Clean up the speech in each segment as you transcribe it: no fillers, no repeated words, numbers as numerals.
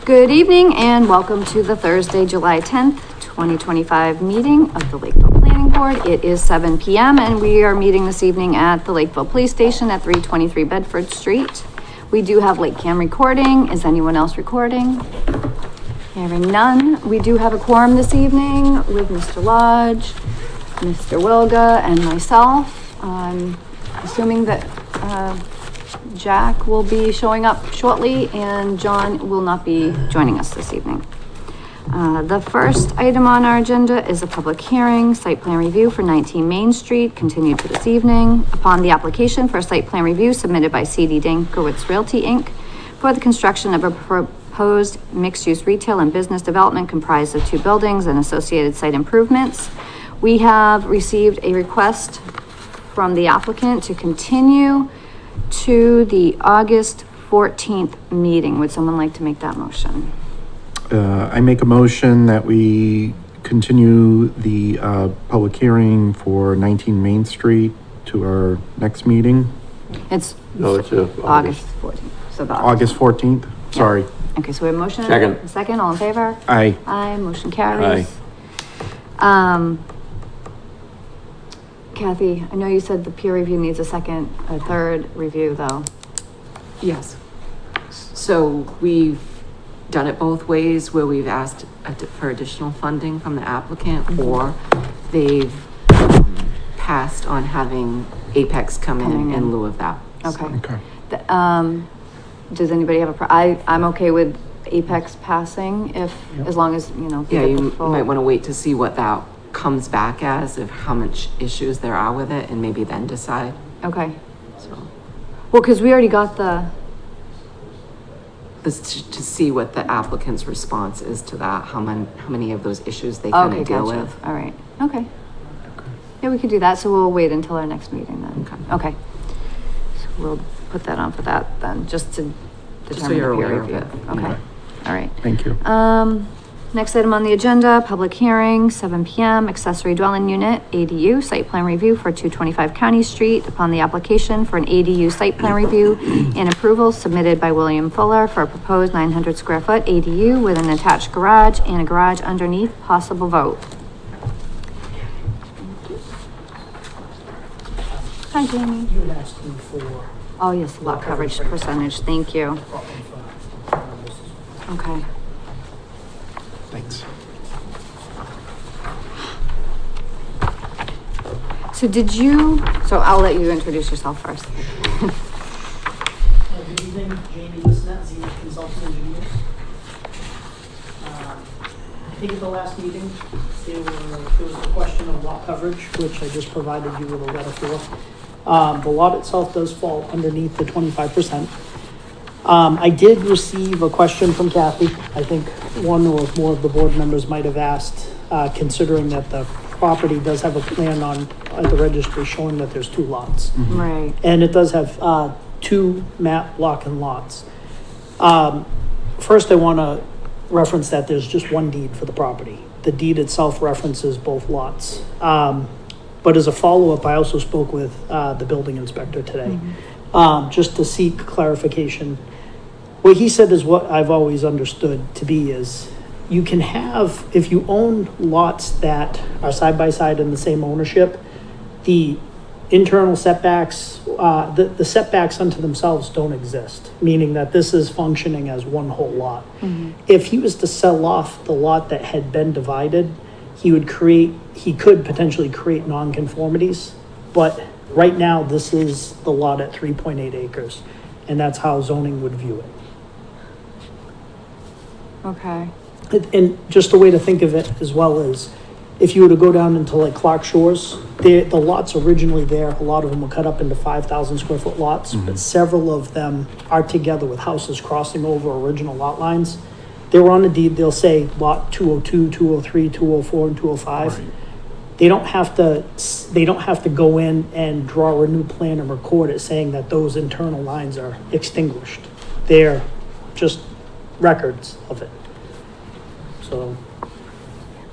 Good evening and welcome to the Thursday, July 10th, 2025 meeting of the Lakeville Planning Board. It is 7 p.m. and we are meeting this evening at the Lakeville Police Station at 323 Bedford Street. We do have late cam recording. Is anyone else recording? Hearing none. We do have a quorum this evening with Mr. Lodge, Mr. Wilga, and myself. I'm assuming that Jack will be showing up shortly and John will not be joining us this evening. The first item on our agenda is a public hearing, site plan review for 19 Main Street, continued to this evening. Upon the application for a site plan review submitted by C.D. Dankowitz Realty, Inc. for the construction of a proposed mixed-use retail and business development comprised of 2 buildings and associated site improvements. We have received a request from the applicant to continue to the August 14th meeting. Would someone like to make that motion? I make a motion that we continue the public hearing for 19 Main Street to our next meeting. It's August. August 14th. So the August 14th, sorry. Okay, so we have a motion. Second. A second, all in favor? Aye. Aye, motion carries. Kathy, I know you said the peer review needs a third review though. Yes. So we've done it both ways where we've asked for additional funding from the applicant or they've passed on having Apex come in lieu of that. Okay. Okay. Does anybody have I'm okay with Apex passing as long as, you know. Yeah, you might want to wait to see what that comes back as, of how much issues there are with it and maybe then decide. Okay. So Well, cause we already got this to see what the applicant's response is to that, how many of those issues they kind okay, of deal gotcha. with. All right. Okay. Yeah, we could do that. So we'll wait until our next meeting then. Okay. Okay. So we'll put that on for that then, just to Just so determine you're the peer aware of review. it. Okay. Okay. All right. Thank you. Next item on the agenda, public hearing, 7 p.m., accessory dwelling unit, ADU, site plan review for 225 County Street. Upon the application for an ADU site plan review and approval submitted by William Fuller for a proposed 900 square foot ADU with an attached garage and a garage underneath, possible vote. Hi, Jamie. You had asked me for. Oh, yes, lot coverage percentage. Thank you. Okay. Thanks. So I'll let you introduce yourself first. Good evening, Jamie Lisnet, Zenith Consulting Engineers. I think at the last meeting, there was a question of lot coverage, which I just provided you with a letter for. The lot itself does fall underneath the 25%. I did receive a question from Kathy. I think one or more of the board members might have asked, considering that the property does have a plan at the registry showing that there's 2 lots. Mm-hmm. Right. And it does have 2 map lock-in lots. First, I want to reference that there's just 1 deed for the property. The deed itself references both lots. But as a follow-up, I also spoke with the building inspector today, just to seek clarification. What he said is what I've always understood to be is you can have, if you own lots that are side by side in the same ownership, the internal setbacks, the setbacks unto themselves don't exist, meaning that this is functioning as one whole lot. If he was to sell off the lot that had been divided, he could potentially create nonconformities, but right now this is the lot at 3.8 acres, and that's how zoning would view it. Okay. And just a way to think of it as well is, if you were to go down into like Clark Shores, the lots originally there, a lot of them were cut up into 5,000 square foot lots, but several of them are together with houses crossing over original lot lines. They were on the deed, they'll say lot 202, 203, 204, and 205. Right. They don't have to go in and draw a new plan and record it saying that those internal lines are extinguished. They're just records of it. So.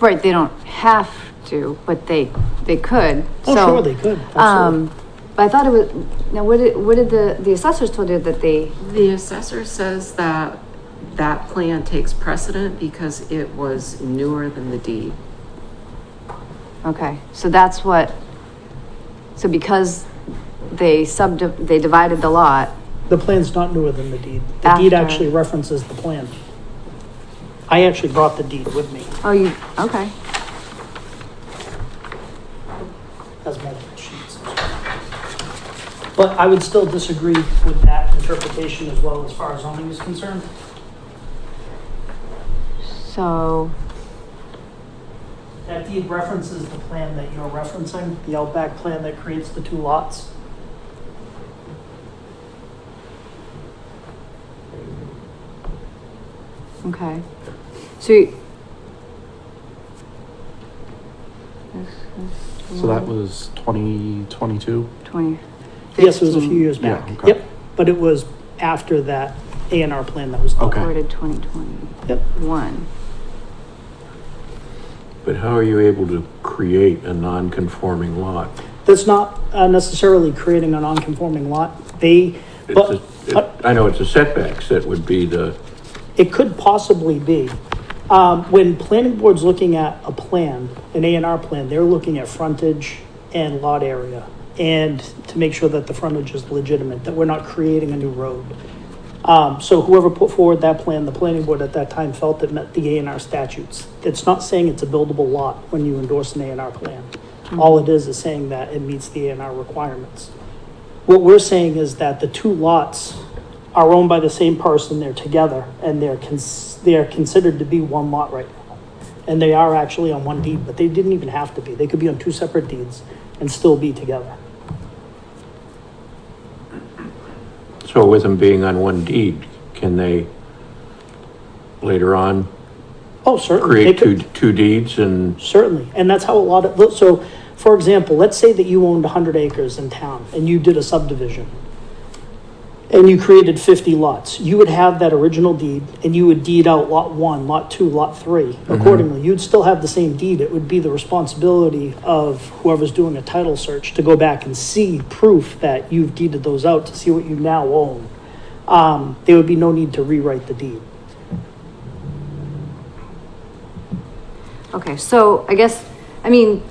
Right, they don't have to, but they could. Oh, So, sure, they could. Absolutely. But I thought it was, now what did the assessors told you that they, The assessor says that that plan takes precedent because it was newer than the deed. Okay, so that's what, so because they divided the lot, The plan's not newer than the deed. The deed After. actually references the plan. I actually brought the deed with me. oh, you, okay. Has multiple sheets. But I would still disagree with that interpretation as well as far as zoning is concerned. So, That deed references the plan that you're referencing, the Outback plan that creates the two lots. okay. So. So that was 2022? 20. Yes, it was a few years Yeah, back. okay. Yep, but it was after that A&R plan that was done. Okay. Recorded 2021. Yep. But how are you able to create a non-conforming lot? That's not necessarily creating a non-conforming lot. But I know it's a setbacks that would be the, it could possibly be. When planning board's looking at a plan, an A&R plan, they're looking at frontage and lot area. And to make sure that the frontage is legitimate, that we're not creating a new road. So whoever put forward that plan, the planning board at that time felt it met the A&R statutes. It's not saying it's a buildable lot when you endorse an A&R plan. All it is saying that it meets the A&R requirements. What we're saying is that the two lots are owned by the same person, they're together, and they are considered to be one lot right now. And they are actually on one deed, but they didn't even have to be. They could be on two separate deeds and still be together. so with them being on one deed, can they later on Oh, certainly. They create could- two deeds and, Certainly, and that's how a lot of, so, for example, let's say that you owned 100 acres in town and you did a subdivision. And you created 50 lots. You would have that original deed and you would deed out lot 1, lot 2, lot 3 accordingly. You'd still have the same deed. It would be the responsibility of whoever's doing a title search to go back and see proof that you've deeded those out to see what you now own. There would be no need to rewrite the deed. Okay, so I guess, I mean,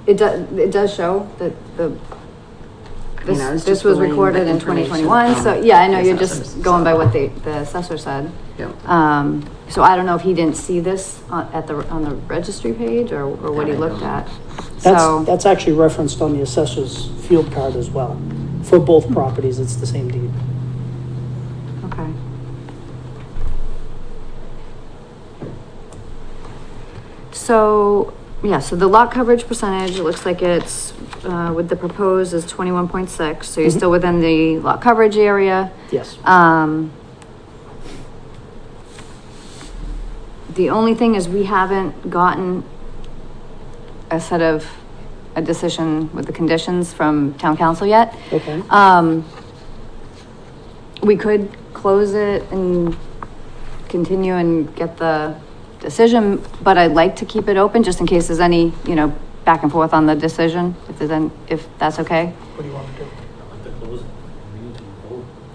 it does show that I mean, I was this just was relaying recorded the in information 2021, so, from yeah, I know, the you're just assessors, going by so. what the assessor said. Yeah. So I don't know if he didn't see this on the registry page or what he That I looked don't at. So, That's actually referenced on the assessor's field card as well. For both properties, it's the same deed. okay. So, yeah, so the lot coverage percentage, it looks like it's, with the proposed is 21.6, so you're still within the lot coverage area. Yes. The only thing is we haven't gotten a decision with the conditions from town council yet. Okay. We could close it and continue and get the decision, but I'd like to keep it open just in case there's any, back and forth on the decision, if that's okay. What do you want to do?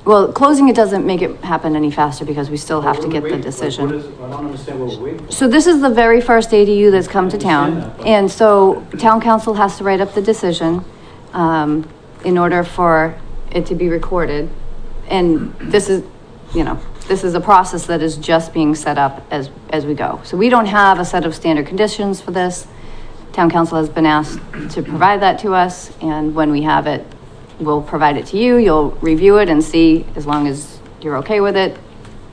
Well, closing it doesn't make it happen any faster because we still have to get the What decision. is it? I don't understand what we're waiting for. So this is the very first ADU that's come to town. understand that, but- And so town council has to write up the decision, in order for it to be recorded. And this is, this is a process that is just being set up as we go. So we don't have a set of standard conditions for this. Town council has been asked to provide that to us, and when we have it, we'll provide it to you. You'll review it and see, as long as you're okay with it,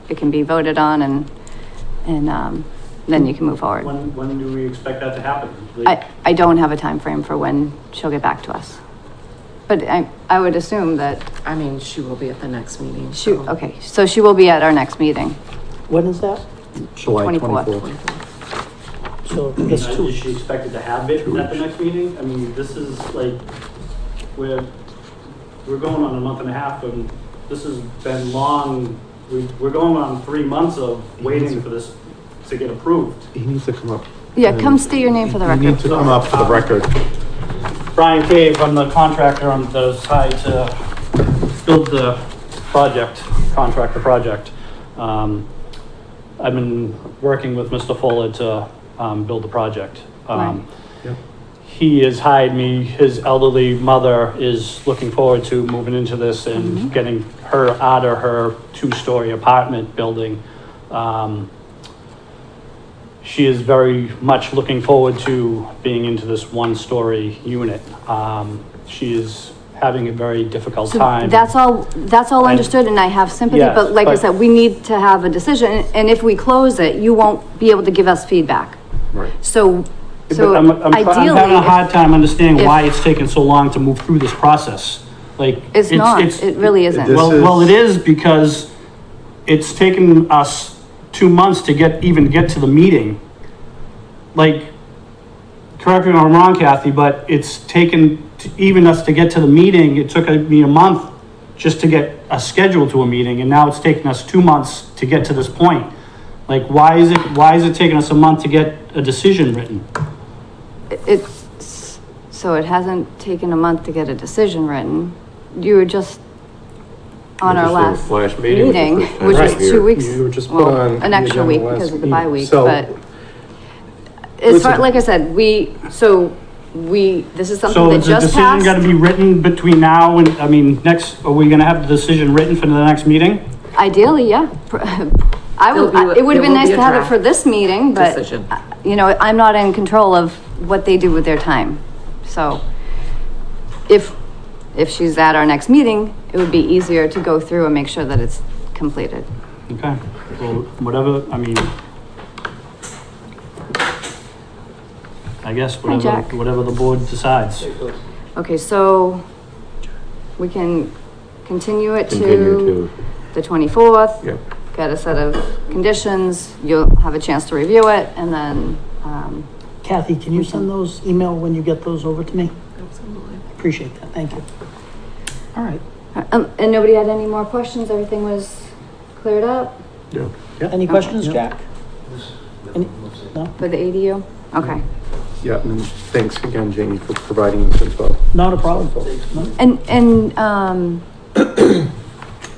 it can be voted on and then you can move forward. When do we expect that to happen? I don't have a time frame for when she'll get back to us. But I would assume that I mean, she will be at the next meeting. okay, so she will be at our next meeting. When is that? July 24th. 24th. So it's Is she expected to have it at the next meeting? I mean, this is like, we're going on a month and a half and this has been long. We're going on 3 months of waiting for this to get approved. He needs to come up. Yeah, come state your name for the You need record. to come up for the record. Brian Cave, I'm the contractor on the side to build the project, contract the project. I've been working with Mr. Fuller to, build the project. Right. He has hired me, his elderly mother is looking forward to moving into this and getting her out of her two-story apartment building. She is very much looking forward to being into this one-story unit. She is having a very difficult So time. that's all And- understood, and I have sympathy, Yes, but like I but- said, we need to have a decision, and if we close it, you won't be able to give us feedback. Right. So But I'm having a ideally, hard time understanding if- why it's taken so long to move through this process. Like, it's not, it really isn't. This is- Well, it is because it's taken us 2 months to even get to the meeting. Like, correct me if I'm wrong, Kathy, but it's taken even us to get to the meeting. It took me a month just to get a schedule to a meeting, and now it's taken us 2 months to get to this point. Like, why is it taking us a month to get a decision written? So it hasn't taken a month to get a decision written. You were just on our last meeting, meeting, was the first which time was here. 2 weeks, You were just put well, on an the extra agenda week last because of the week. bye week, So- but as far, Listen. like I said, this is something So that is the just decision gotta passed. be written between now and, are we gonna have the decision written for the next meeting? Ideally, yeah. There'll be a- It would have been there will nice be a to have it draft for this meeting, but, decision. you know, I'm not in control of what they do with their time. So if she's at our next meeting, it would be easier to go through and make sure that it's completed. Okay, well, whatever, I guess Jack. whatever the board decides. Okay, so we can continue it Continue to the 24th. Yep. Get a set of conditions, you'll have a chance to review it, and then, Kathy, can you send those email when you get those over to me? Absolutely. Appreciate that, thank you. All right, and nobody had any more questions, everything was cleared up Yeah. any questions, Yeah. Jack? Any- No, for the ADU? Okay. Yeah, and thanks again, Jamie, for providing this info. not a problem. No. And,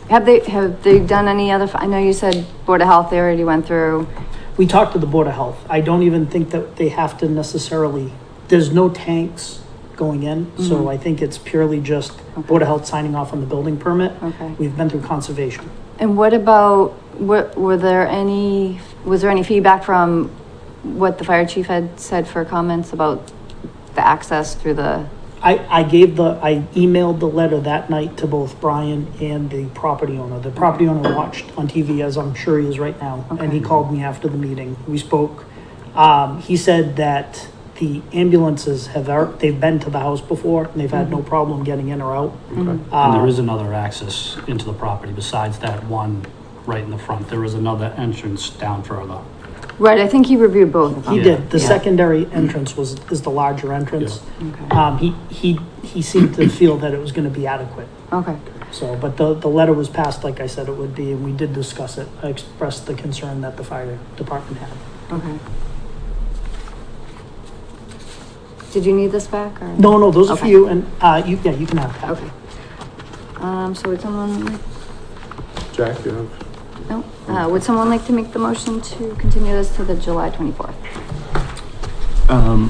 have they done any other, I know you said Board of Health, they already went through. We talked to the Board of Health. I don't even think that they have to necessarily, there's no tanks going in, so I think it's purely just Board of Health signing off on the building permit. Okay. We've been through conservation. And what about, was there any feedback from what the fire chief had said for comments about the access through the, I emailed the letter that night to both Brian and the property owner. The property owner watched on TV, as I'm sure he is right now, and he Okay. called me after the meeting. We spoke. He said that the ambulances they've been to the house before, and they've had no problem getting in or out. And there is another access into the property besides that one right in the front. There is another entrance down further. right, I think he reviewed both of them. He did. The Yeah. secondary entrance is the larger entrance. Okay. He seemed to feel that it was gonna be adequate. Okay, So, but the letter was passed like I said it would be, and we did discuss it. I expressed the concern that the fire department had. okay. Did you need this back, or? No, those are for Okay. you, and, you can have that. Okay. So would someone, Jack, you have? no, would someone like to make the motion to continue this to the July 24th?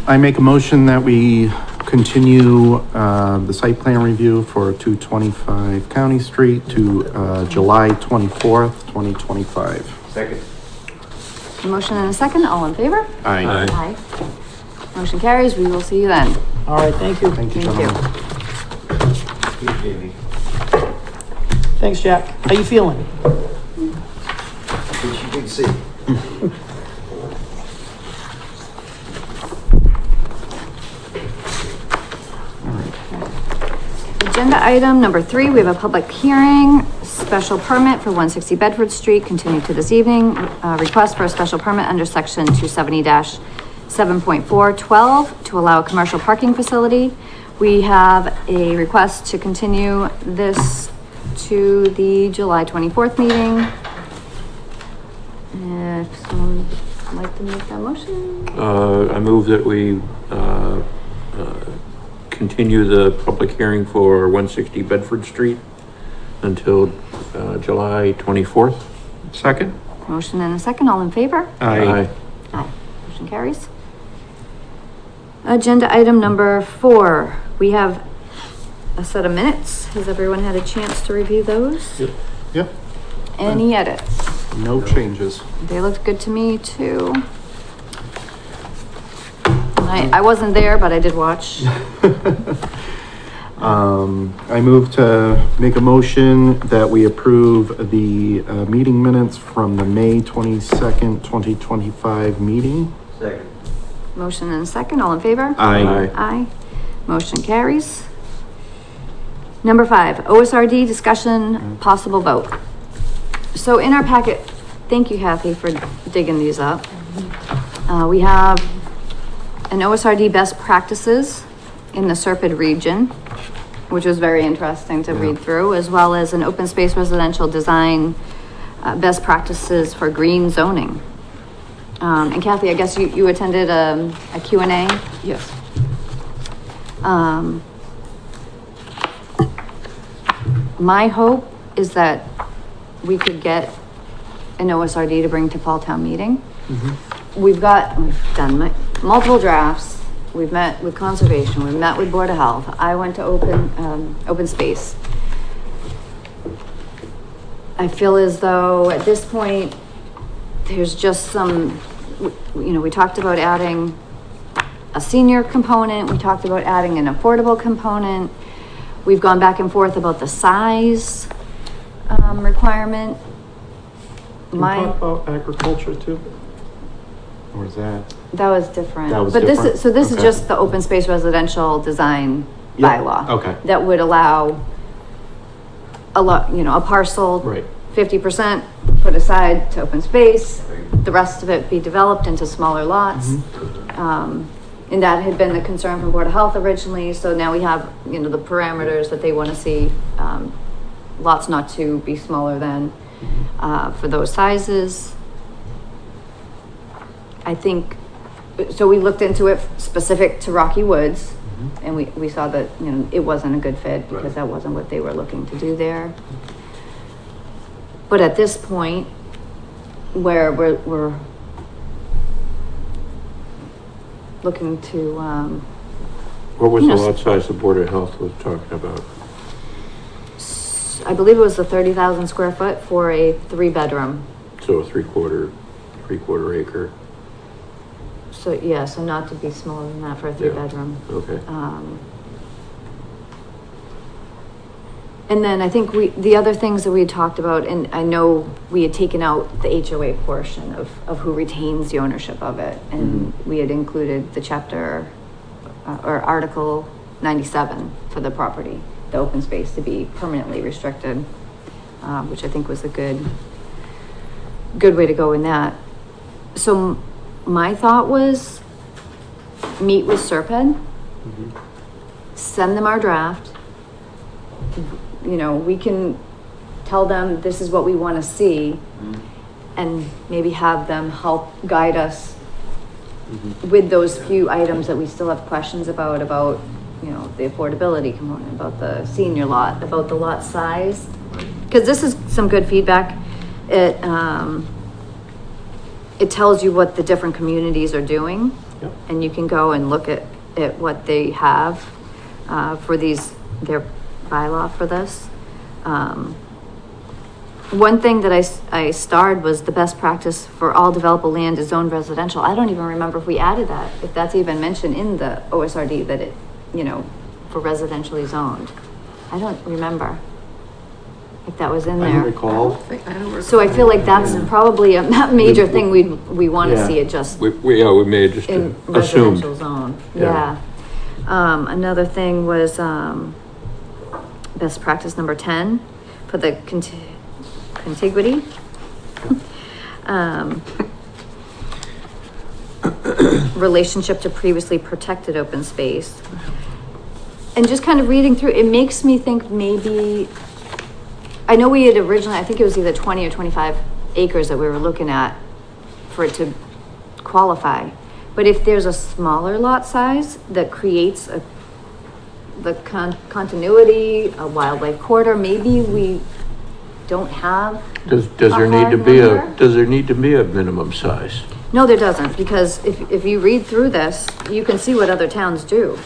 I make a motion that we continue, the site plan review for 225 County Street to, July 24th, 2025. Second. A motion and a second, all in favor? Aye. Aye. Motion carries, we will see you then. All right, thank you. Thank you, Thank you. gentlemen. Thanks, Jack. How you feeling? Which you can see. Agenda item number 3, we have a public hearing, special permit for 160 Bedford Street, continued to this evening. Request for a special permit under section 270-7.412 to allow a commercial parking facility. We have a request to continue this to the July 24th meeting. If someone would like to make that motion? I move that we, continue the public hearing for 160 Bedford Street until July 24th. Second? Motion and a second, all in favor? Aye. Aye. Motion carries. Agenda item number 4, we have a set of minutes. Has everyone had a chance to review those? Yep, Any edits? no changes. They looked good to me too. I wasn't there, but I did watch. I move to make a motion that we approve the, meeting minutes from the May 22nd, 2025 meeting. Second. Motion and a second, all in favor? Aye. Aye. Motion carries. Number 5, OSRD discussion, possible vote. So in our packet, thank you Kathy for digging these up. We have an OSRD best practices in the Serpide region, which was very interesting to read through, as well as an open space residential design, best practices for green zoning. And Kathy, I guess you attended a Q&A? Yes. My hope is that we could get an OSRD to bring to fall town meeting. We've done multiple drafts. We've met with conservation. We've met with Board of Health. I went to open space. I feel as though at this point, there's just some, we talked about adding a senior component. We talked about adding an affordable component. We've gone back and forth about the size, requirement. Can we talk about agriculture too? Or is that? That was different. That was But different? this is Okay. just the open space residential design Yeah, bylaw. okay. That would allow a parcel. Right. 50% put aside to open space, the rest of it be developed into smaller lots. And that had been the concern from Board of Health originally, so now we have, the parameters that they want to see, lots not to be smaller than, for those sizes. I think, so we looked into it specific to Rocky Woods, and we saw that, it wasn't a good fit because that wasn't what they were looking to do there. But at this point, where we're looking to, What was the Yes. lot size the Board of Health was talking about? I believe it was the 30,000 square foot for a 3-bedroom. So a three-quarter acre. So, yeah, so not to be smaller than that for a 3-bedroom. Okay. And then I think the other things that we had talked about, and I know we had taken out the HOA portion of who retains the ownership of it. And we had included the chapter, or Article 97 for the property, the open space to be permanently restricted, which I think was a good way to go in that. So my thought was meet with Serpide, send them our draft. We can tell them this is what we want to see, and maybe have them help guide us with those few items that we still have questions about, the affordability component, about the senior lot, about the lot size. Because this is some good feedback. It tells you what the different communities are doing. Yep. And you can go and look at what they have, for their bylaw for this. One thing that I starred was the best practice for all developable land is zoned residential. I don't even remember if we added that, if that's even mentioned in the OSRD, that it, for residentially zoned. I don't remember if that was in I there. don't recall. So I feel like that's probably a major thing we want to Yeah. see it just We may have just in assumed. residential zone. Yeah. Yeah. Another thing was, best practice number 10 for the contiguity. Relationship to previously protected open space. And just kind of reading through, it makes me think maybe, I know we had originally, I think it was either 20 or 25 acres that we were looking at for it to qualify. But if there's a smaller lot size that creates the continuity, a wildlife corridor, maybe we don't have, Does there A need to hard be number? does there need to be a minimum size? no, there doesn't, because if you read through this, you can see what other towns do.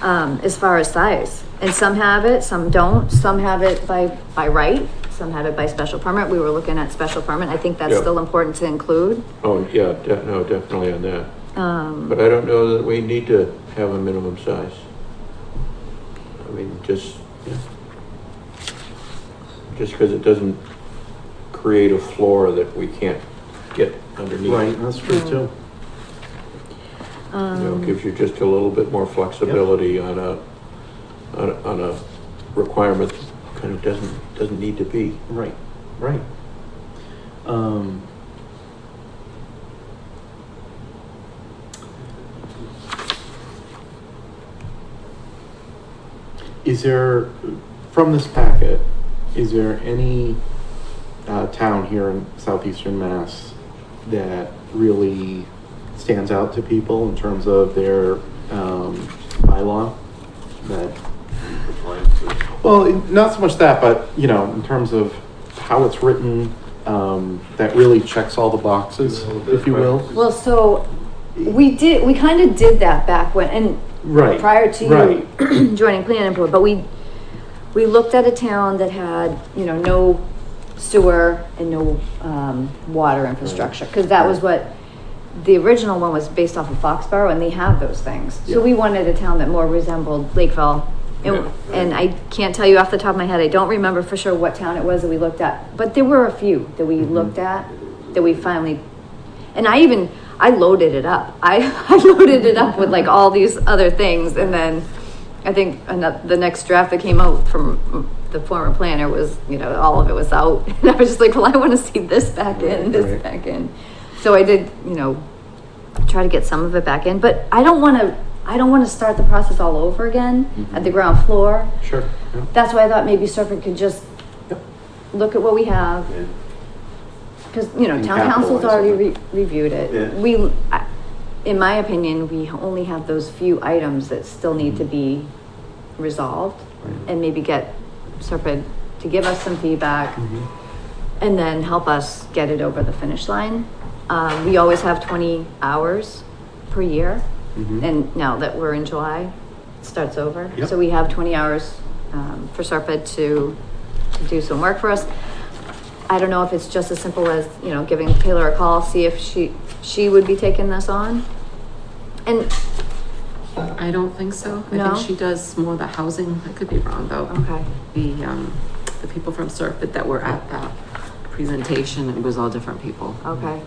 As far as size, and some have it, some don't, some have it by right, some have it by special permit. We were looking at special permit. I think that's Yeah. still important to include. Oh, yeah, no, definitely on that. Um, But I don't know that we need to have a minimum size. I mean, just because it doesn't create a floor that we can't get underneath. Right, that's true too. You know, gives you just a little bit more flexibility on a requirement that kind of doesn't need to be. Right, right. Is there, from this packet, is there any town here in southeastern Mass that really stands out to people in terms of their bylaw? That, well, not so much that, but, you know, in terms of how it's written, that really checks all the boxes, if you will. well, so we kind of did that back when, and Right. prior to Right. you joining planning board, but we looked at a town that had, you know, no sewer and no, water infrastructure, because that was what the original one was based off of Foxborough, and they have those things. So Yeah. we wanted a town that more resembled Lakeville. And I can't tell you off the top of my head, I don't remember for sure what town it was that we looked at, but there were a few that we looked at, that we finally, and I loaded it up. I loaded it up with like all these other things, and then I think the next draft that came out from the former planner was, you know, all of it was out. And I was just like, well, I want to see this back in, this Right. back in. So I did, you know, try to get some of it back in, but I don't want to start the process all over again at the ground floor. Sure. Yeah. That's why I thought maybe Serpent could just Yep. look at what we have. Because, you know, And town council's capitalize already on reviewed it. Yeah. In my opinion, we only have those few items that still need to be resolved, and maybe get Serpent to give us some feedback, and then help us get it over the finish line. We always have 20 hours per year, and now that we're in July, it starts over. Yep. So we have 20 hours for Serpent to do some work for us. I don't know if it's just as simple as, you know, giving Taylor a call, see if she would be taking this on. And, I don't think so. I No? think she does more the housing. I could be wrong though. okay, The people from Serpent that were at that presentation, it was all different people. okay.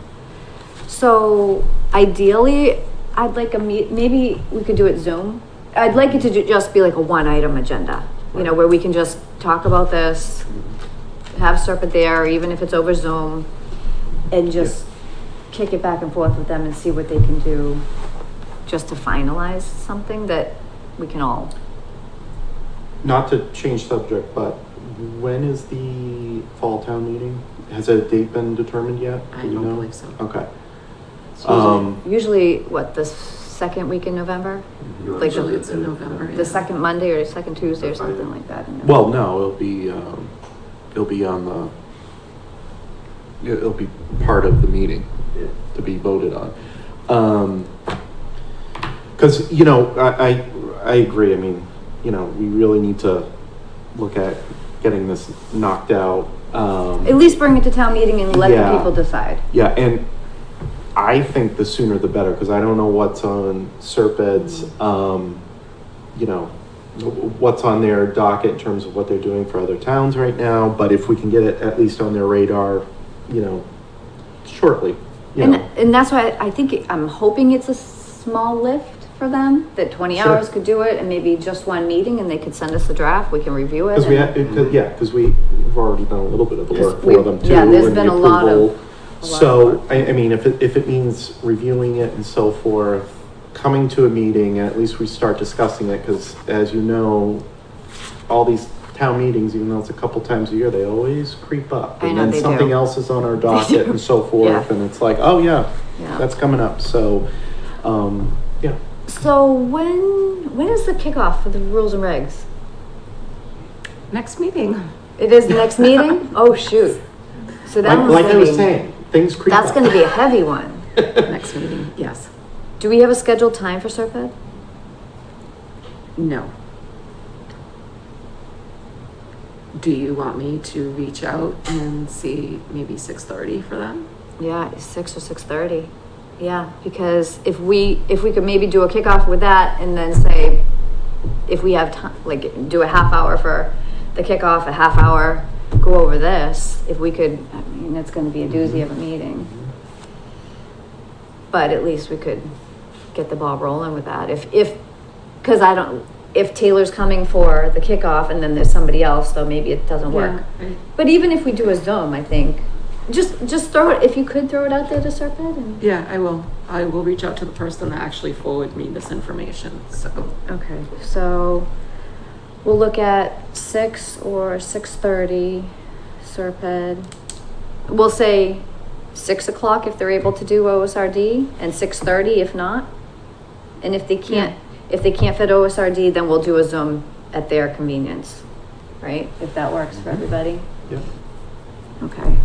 So ideally, I'd like maybe we could do it Zoom. I'd like it to just be like a one item agenda, you know, where we can just talk about this, have Serpent there, or even if it's over Zoom, and just kick it back and forth with them and see what they can do just to finalize something that we can all. Not to change subject, but when is the fall town meeting? Has a date been determined yet? I Do you don't know? believe so. Okay. It's usually what, the second week in November? Like Usually it's in November. the second Monday or second Tuesday or something like that. in Well, no, it'll be on it'll be part of the meeting to be voted on. Cause, you know, I agree. I mean, you know, we really need to look at getting this knocked out. At least bring it to town meeting and let the Yeah. people decide. Yeah, and I think the sooner the better, because I don't know what's on Serped's, you know, what's on their docket in terms of what they're doing for other towns right now, but if we can get it at least on their radar, you know, shortly, you know. And that's why I think, I'm hoping it's a small lift for them, that 20 Sure. hours could do it, and maybe just one meeting, and they could send us a draft, we can review it. Because and- we've already done a little bit of the work we- for them too. yeah, there's and the been a lot of- approval. a lot of So, work. I mean, if it means reviewing it and so forth, coming to a meeting, and at least we start discussing it, because as you know, all these town meetings, even though it's a couple times a year, they always creep up. I And know then they something do. else is on our docket and so forth, Yeah. and it's like, oh yeah, Yeah. that's coming up, so, yeah. So when is the kickoff for the rules and regs? Next meeting. It is the next meeting? Oh, shoot. So that one's Like I gonna was be, saying, things creep up. that's gonna be a heavy one. Next meeting, yes. Do we have a scheduled time for Serpent? No. Do you want me to reach out and see maybe 6:30 for them? Yeah, 6 or 6:30. Yeah, because if we could maybe do a kickoff with that and then say, if we have time, like do a half hour for the kickoff, a half hour, go over this, if we could, I mean, it's gonna be a doozy of a meeting. But at least we could get the ball rolling with that. Cause if Taylor's coming for the kickoff and then there's somebody else, though maybe it doesn't work. Yeah, right. But even if we do a Zoom, I think, just throw it, if you could throw it out there to Serpent and. Yeah, I will. I will reach out to the person that actually forwarded me this information, so. Okay, so we'll look at 6 or 6:30, Serpent. We'll say 6 o'clock if they're able to do OSRD and 6:30 if not. And if they can't fit OSRD, then we'll do a Zoom at their convenience, right? If that works for everybody. Yeah. Okay.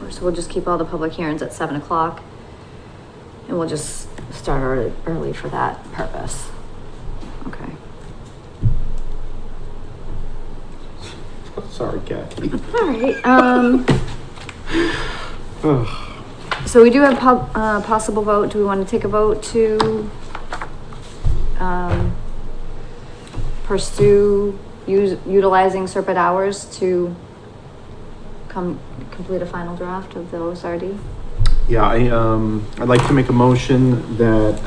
So we'll just keep all the public hearings at 7 o'clock. And we'll just start early for that purpose. Okay. Sorry, Kathy. All right, so we do have possible vote. Do we want to take a vote to, pursue utilizing Serpent hours to complete a final draft of the OSRD? Yeah, I'd like to make a motion that,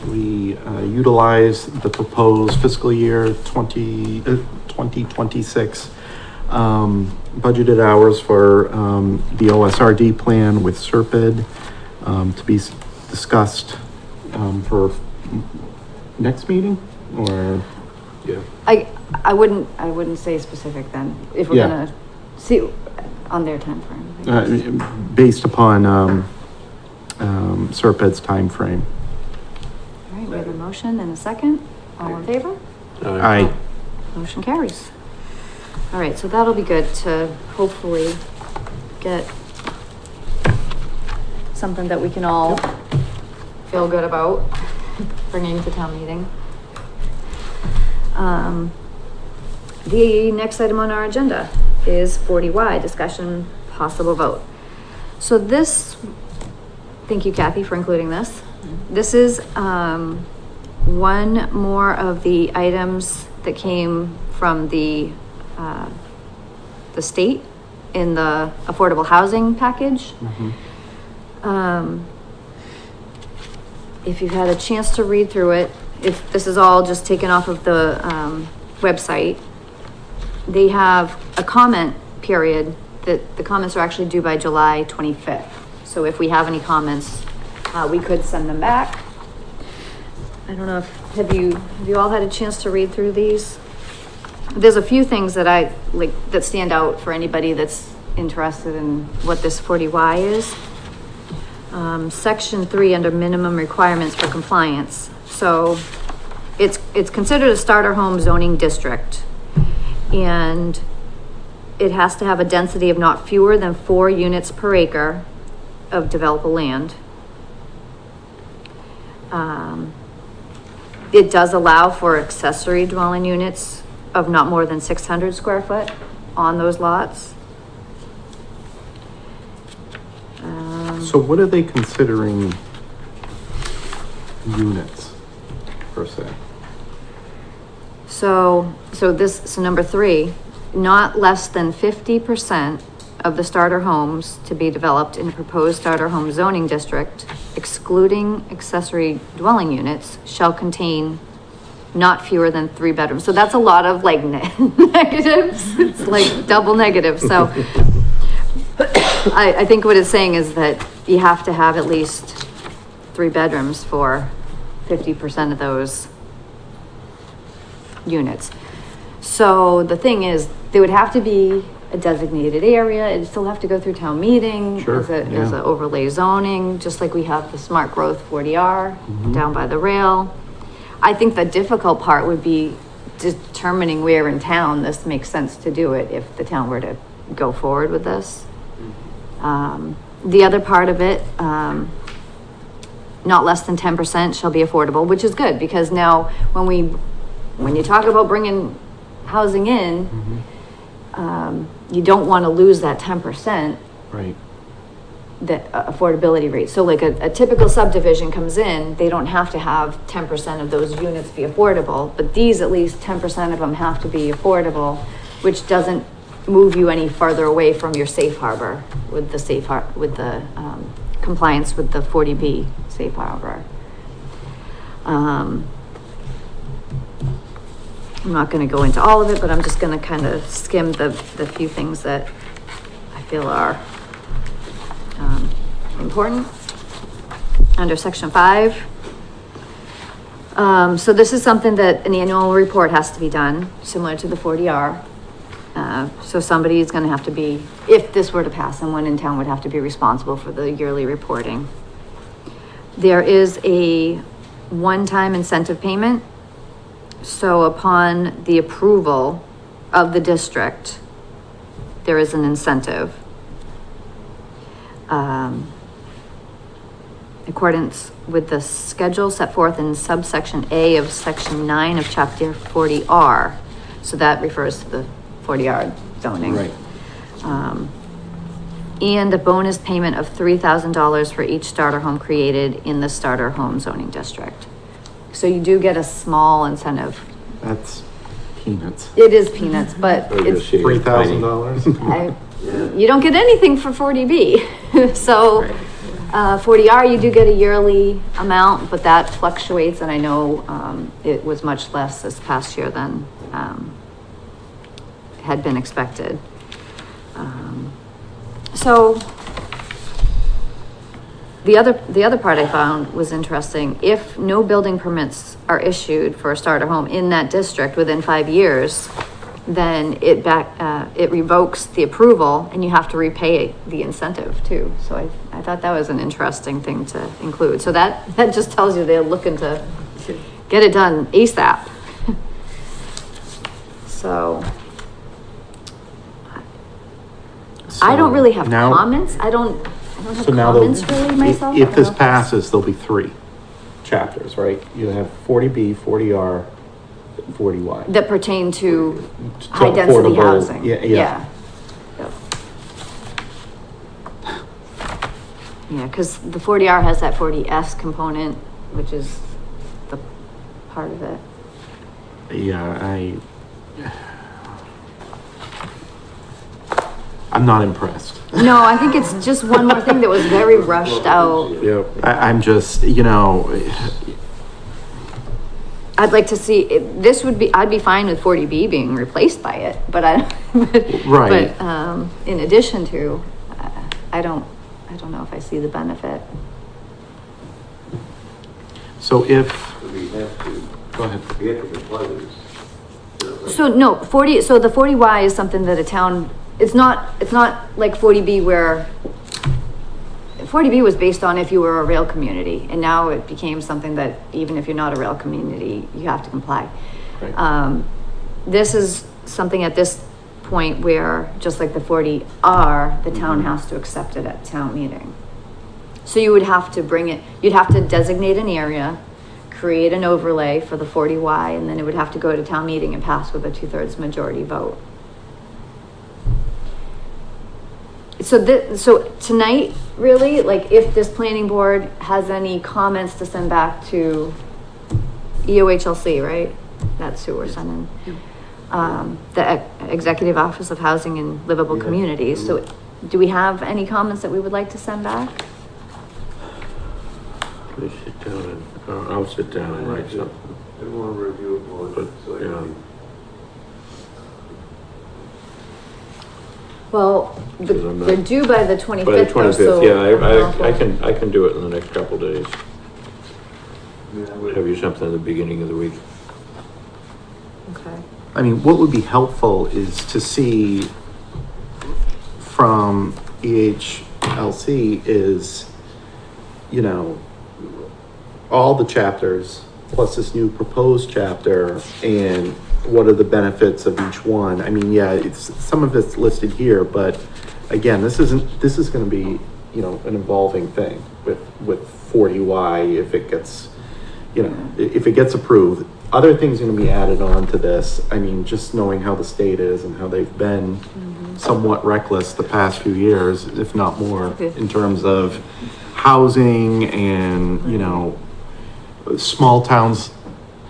we, utilize the proposed fiscal year 2026, budgeted hours for, the OSRD plan with Serpent, to be discussed, for next meeting, or? Yeah. I wouldn't say specific then, if we're Yeah. gonna see on their time frame. Based upon, Serpent's timeframe. All right, we have a motion and a second. All in favor? Aye. Motion carries. All right, so that'll be good to hopefully get something that we can all feel good about bringing to town meeting. The next item on our agenda is 40Y, discussion, possible vote. So this, thank you Kathy for including this. This is one more of the items that came from the state in the affordable housing package. If you've had a chance to read through it, if this is all just taken off of the website, they have a comment period that the comments are actually due by July 25th. So if we have any comments, we could send them back. I don't know if, have you all had a chance to read through these? There's a few things that I like that stand out for anybody that's interested in what this 40Y is. Section 3 under minimum requirements for compliance. So it's considered a starter home zoning district, and it has to have a density of not fewer than 4 units per acre of developable land. It does allow for accessory dwelling units of not more than 600 square foot on those lots. So what are they considering units, per se? So number 3, not less than 50% of the starter homes to be developed in a proposed starter home zoning district, excluding accessory dwelling units, shall contain not fewer than 3 bedrooms. So that's a lot of like negatives. It's like double negative. So I think what it's saying is that you have to have at least 3 bedrooms for 50% of those units. So the thing is, there would have to be a designated area. It'd still have to go through town meeting. Sure, as yeah. a overlay zoning, just like we have the smart growth 40R down by the rail. I think the difficult part would be determining where in town this makes sense to do it if the town were to go forward with this. The other part of it, not less than 10% shall be affordable, which is good, because now when you talk about bringing housing in, you don't want to lose that 10%, Right. that affordability rate. So like a typical subdivision comes in, they don't have to have 10% of those units be affordable, but these, at least 10% of them have to be affordable, which doesn't move you any farther away from your safe harbor with the compliance with the 40B safe harbor. I'm not going to go into all of it, but I'm just going to kind of skim the few things that I feel are important. Under section 5. So this is something that an annual report has to be done, similar to the 40R. So somebody is going to have to be, if this were to pass, someone in town would have to be responsible for the yearly reporting. There is a one-time incentive payment. So upon the approval of the district, there is an incentive. Accordance with the schedule set forth in subsection A of section 9 of chapter 40R. So that refers to the 40R zoning. Right. And a bonus payment of $3,000 for each starter home created in the starter home zoning district. So you do get a small incentive. That's peanuts. It is peanuts, but I it's, just see it $3,000? you don't get anything for 40B. So, 40R, you do get a yearly amount, but that fluctuates, and I know, it was much less this past year than, had been expected. So the other part I found was interesting. If no building permits are issued for a starter home in that district within 5 years, then it revokes the approval and you have to repay the incentive too. So I thought that was an interesting thing to include. So that just tells you they're looking to get it done ASAP. So I don't really have now- comments. I don't have So now, comments really myself. I if don't this know. passes, there'll be 3 chapters, right? You have 40B, 40R, 40Y. That pertain to To high density affordable- housing. Yeah. Yep. Yeah, because the 40R has that 40S component, which is the part of it. Yeah, I'm not impressed. No, I think it's just one more thing that was very rushed out. Yep. I'm just, I'd like to see, I'd be fine with 40B being replaced by it, but Right. But, in addition to, I don't know if I see the benefit. so if, We have to, go ahead. we have to comply with this. So no, so the 40Y is something that a town, it's not like 40B where 40B was based on if you were a rail community, and now it became something that even if you're not a rail community, you have to comply. Right. This is something at this point where, just like the 40R, the town has to accept it at town meeting. So you would have to you'd have to designate an area, create an overlay for the 40Y, and then it would have to go to town meeting and pass with a 2/3 majority vote. So tonight, really, like if this planning board has any comments to send back to EOHLC, right? That's who we're sending. The Executive Office of Housing and Livable Yeah. Communities. So do we have any comments that we would like to send back? Let me sit down and, I'll sit down and write something. I want to review it more, But, so I yeah. can. Well, Because I'm not- they're due by the By the 25th, though, 25th, so. yeah, don't know if I can do it in the next couple of days. I mean, I would Have you something at the beginning of the week? Okay. I mean, what would be helpful is to see from EHLC is, all the chapters plus this new proposed chapter, and what are the benefits of each one? I mean, yeah, it's, some of it's listed here, but again, this is gonna be, you know, an evolving thing with 40Y if it gets, you know, if it gets approved. Other things are gonna be added on to this. I mean, just knowing how the state is and how they've been somewhat reckless the past few years, if not more, in terms of housing and, you know, small towns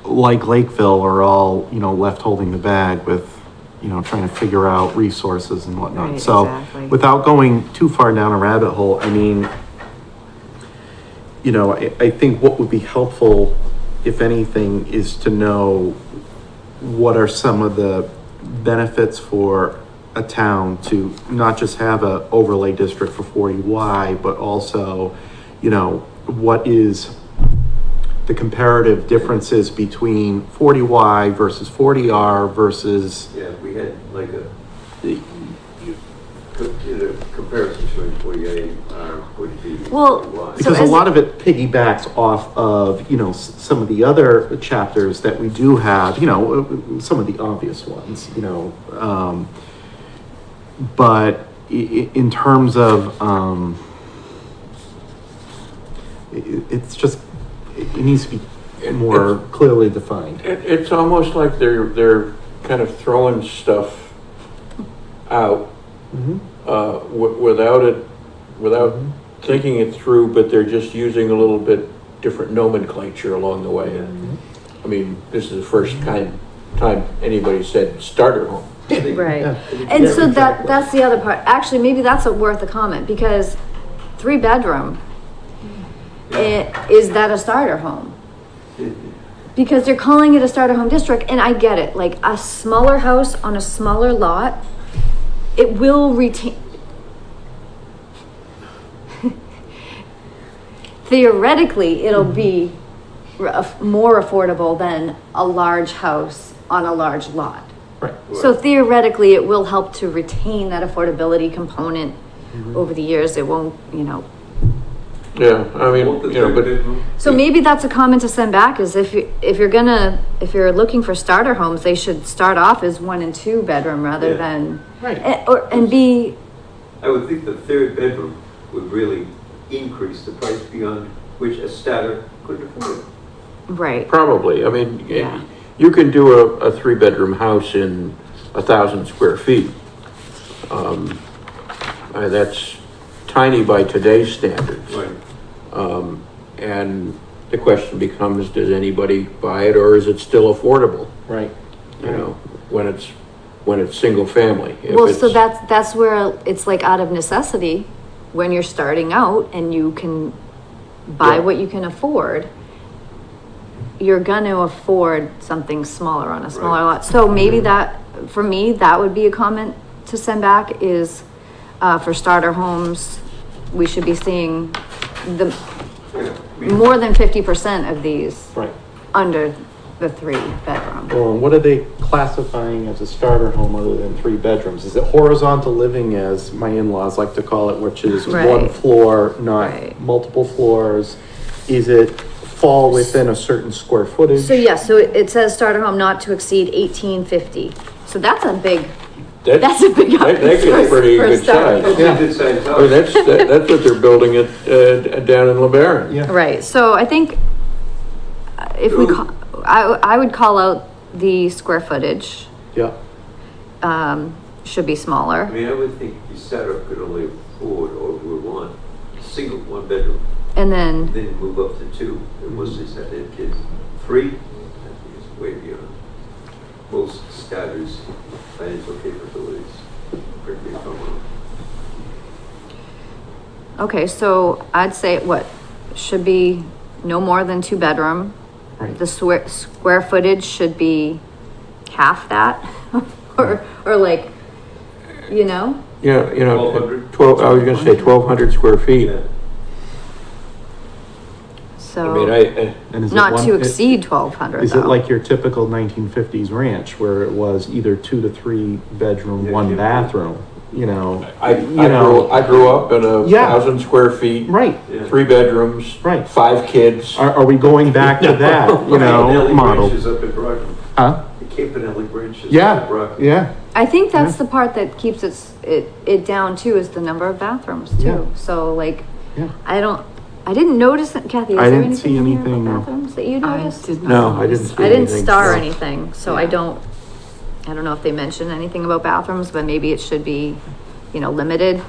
like Lakeville are all, you know, left holding the bag with, you know, trying to figure out resources and whatnot. Right, So exactly. without going too far down a rabbit hole, I mean, you know, I think what would be helpful, if anything, is to know what are some of the benefits for a town to not just have a overlay district for 40Y, but also, you know, what is the comparative differences between 40Y versus 40R versus, Yeah, we had like a comparison between 48 and 40B. Well, because a lot of it piggybacks off of, you know, some of the other chapters that we do have, you know, some of the obvious ones, you know, but in terms of, it's just, it needs to be more clearly defined. It's almost like they're kind of throwing stuff out, without thinking it through, but they're just using a little bit different nomenclature along the way. I mean, this is the first time anybody said starter home. Right. Yeah. And so that's the other part. Actually, maybe that's worth a comment, because 3-bedroom, is that a starter home? Because they're calling it a starter home district, and I get it, like a smaller house on a smaller lot, it will retain. Theoretically, it'll be more affordable than a large house on a large lot. Right. So theoretically, it will help to retain that affordability component over the years. It won't, you know. Yeah, I mean, you know, but So maybe that's a comment to send back, is if you're looking for starter homes, they should start off as 1 and 2 bedroom rather Yeah. than, Right. and be, I would think the third bedroom would really increase the price beyond which a starter could afford. right, probably, I mean, Yeah. you can do a 3-bedroom house in 1,000 square feet. That's tiny by today's standards. Right. And the question becomes, does anybody buy it, or is it still affordable? Right. You know, when it's single family. If well, so it's- that's where it's like out of necessity, when you're starting out and you can buy Yeah. what you can afford, you're gonna afford something smaller on a smaller lot. So maybe that, for me, that would be a comment to send back, is for starter homes, we should be seeing the more than 50% of these Right. under the 3-bedroom. Well, and what are they classifying as a starter home other than 3 bedrooms? Is it horizontal living, as my in-laws like to call it, which is Right. 1 floor, not Right. multiple floors? Is it fall within a certain square footage? So yes, so it says starter home not to exceed 1850. So that's a big That's a big that gets pretty for a good start. size. That's a good sized I mean, house. that's what they're building it, down in LeBaron. Yeah. Right, so I think if we, I would call out the square footage, Yeah. should be I smaller. mean, I would think the starter could only afford or would want a single 1 bedroom, And then, then move up to 2. And once they start their kids, 3, I think it's way beyond most starters' financial capabilities. Correct me if I'm wrong. okay, so I'd say what, should be no more than 2-bedroom. Right. The square footage should be half that, or like, you know? Yeah, you know, 1,200? 12, I was gonna say 1,200 square feet. Yeah. I mean, So, And is it not one- to exceed 1,200 Is though. it like your typical 1950s ranch where it was either 2 to 3 bedroom, Yeah, 1 yeah. bathroom? you know. I grew up in a Yeah. 1,000 square feet, Right, Yeah. 3 bedrooms, Right. 5 kids. are we going back to that, you know, Campanelli model? branches up in Brockton. Huh? The Campanelli branches up Yeah, in Brockton. yeah, I think that's the part that keeps it down too, is the number of bathrooms Yeah. too. So like, yeah. I didn't notice that, Kathy, is I there didn't see anything in here anything, no. about bathrooms that you I noticed? did No, not. I didn't see I didn't anything. star No. anything, so I Yeah. don't know if they mentioned anything about bathrooms, but maybe it should be, you know, limited.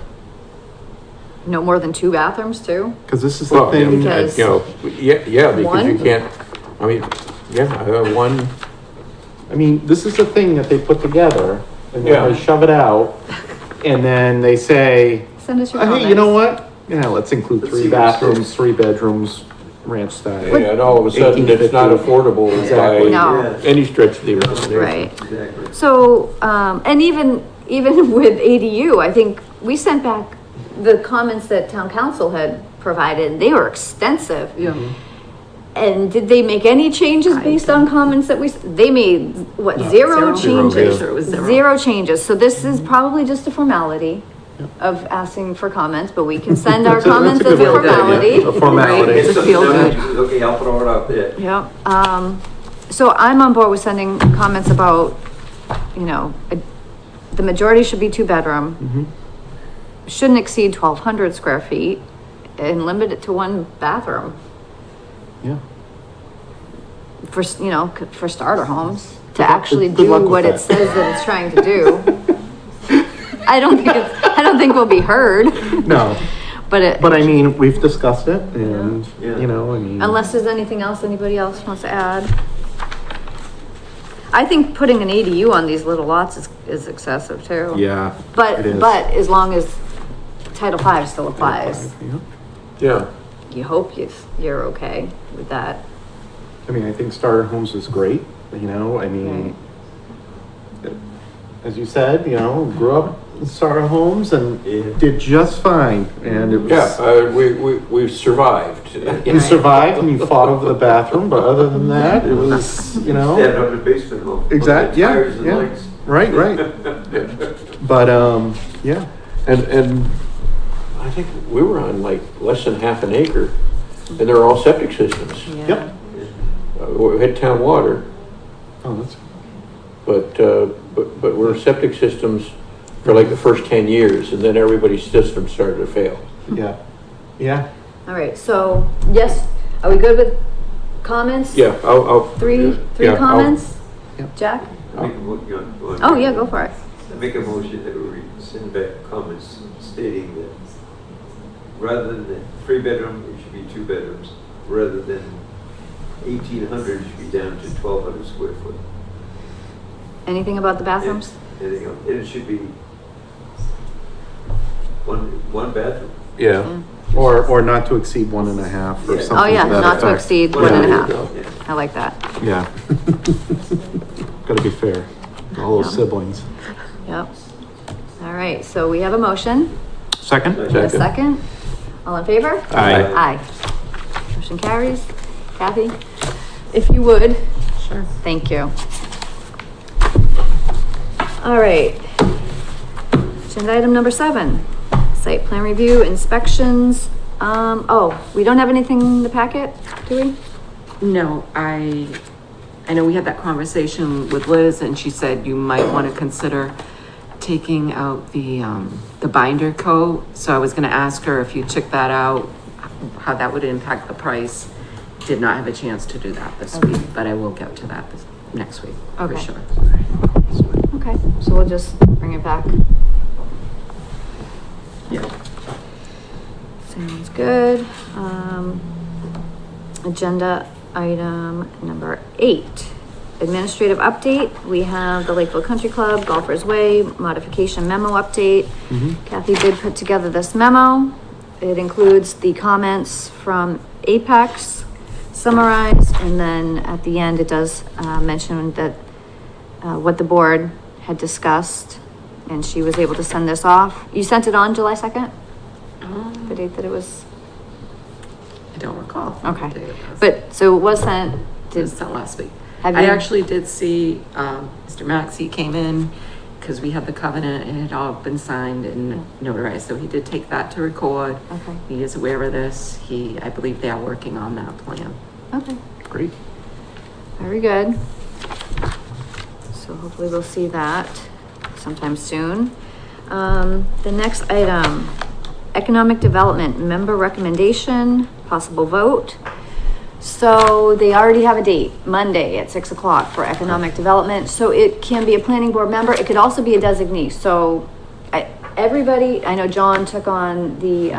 No more than 2 bathrooms too. Cause this is the Well, yeah, thing, Because- you know, yeah, because you One? can't, I mean, yeah, one, I mean, this is the thing that they put together, and then Yeah. they shove it out, and then they say, Send us your comments. hey, you know what? Yeah, let's include Let's 3 see what it bathrooms, says. 3 bedrooms, ranch style. yeah, and all of a sudden, it's not 1850. affordable Exactly. by No. Yeah. any stretch of the imagination. Right. Exactly. So, and even with ADU, I think we sent back the comments that town council had provided, and they were extensive. Yeah. And did they make any changes based on comments that they made, what, zero Zero. changes? Pretty sure it was zero. Zero changes, so this is probably just a formality of asking for comments, but we can send our That's a- comments that's as a a good way to do it, formality. yeah. A formality. It's a feel good. Okay, I'll throw it out there. Yep, so I'm on board with sending comments about, you know, the majority should be 2-bedroom. Mhm. Shouldn't exceed 1,200 square feet and limit it to 1 bathroom Yeah. for, you know, for starter homes to Good luck- actually good do luck with what it that. says that it's trying to do. I don't think we'll be heard, No, but but I mean, we've discussed it, and, Yeah. you know, I mean. unless there's anything else anybody else wants to add. I think putting an ADU on these little lots is excessive too. Yeah. But, it is. but as long as Title V still applies, Yeah. Yeah, you hope you're okay with that. I mean, I think starter homes is great, you know, I mean, as you said, you know, grew up in starter homes and Yeah. did just fine, and it yeah, was, we've survived. you survived and you fought over the bathroom, but other than that, it was, you know, Stand up in the basement home. Exact- yeah, Tires and yeah. legs. right, right, but, yeah, And I think we were on like less than half an acre, and they're all septic systems. Yeah. Yep. We had town water, oh, that's, but we're septic systems for like the first 10 years, and then everybody's system started to fail. yeah, yeah, All right, so, yes, are we good with comments? Yeah, I'll. Three yeah, I'll- comments? Yeah. Jack? Make a mo- you want- Oh, yeah, go for it. I make a motion that we send back comments stating that rather than the 3-bedroom, it should be 2 bedrooms. Rather than 1,800, it should be down to 1,200 square foot. Anything about the bathrooms? Anything else? And it should be one bathroom. Yeah. or not to exceed 1.5 or Yeah. something. Oh, yeah, to that not to effect. exceed Yeah. 1.5. Yeah. I like that. Yeah. Gotta be fair, all those Yeah. siblings. Yep. All right, so we have a motion. Second? And a second. All in favor? Aye. Aye. Motion carries. Kathy, if you would. Sure. Thank you. All right. Agenda item number 7, site plan review, inspections. Oh, we don't have anything in the packet, do we? No, I know we had that conversation with Liz and she said you might want to consider taking out the binder coat. So I was gonna ask her if you check that out, how that would impact the price. Did not have a chance to do that this week, but I will get to that next week, for Okay. sure. Okay, so we'll just bring it back. Yeah. Sounds good. Agenda item number 8, administrative update. We have the Lakeville Country Club, Golfers Way, modification memo update. Kathy did put together this memo. It includes the comments from Apex summarized, and then at the end, it does mention that what the board had discussed, and she was able to send this off. You sent it on July 2nd? The date that it was, I don't recall. okay, what day it was. but, so it was sent, It did, was sent last week. have I you? actually did see, Mr. Maxey came in because we had the covenant, it had all been signed and notarized, so he did take that to record. Okay, He is aware of this. I believe they are working on that plan. okay, Great. very good. So hopefully we'll see that sometime soon. The next item, economic development, member recommendation, possible vote. So they already have a date, Monday at 6 o'clock for economic development. So it can be a planning board member. It could also be a designee. So everybody, I know John took on the,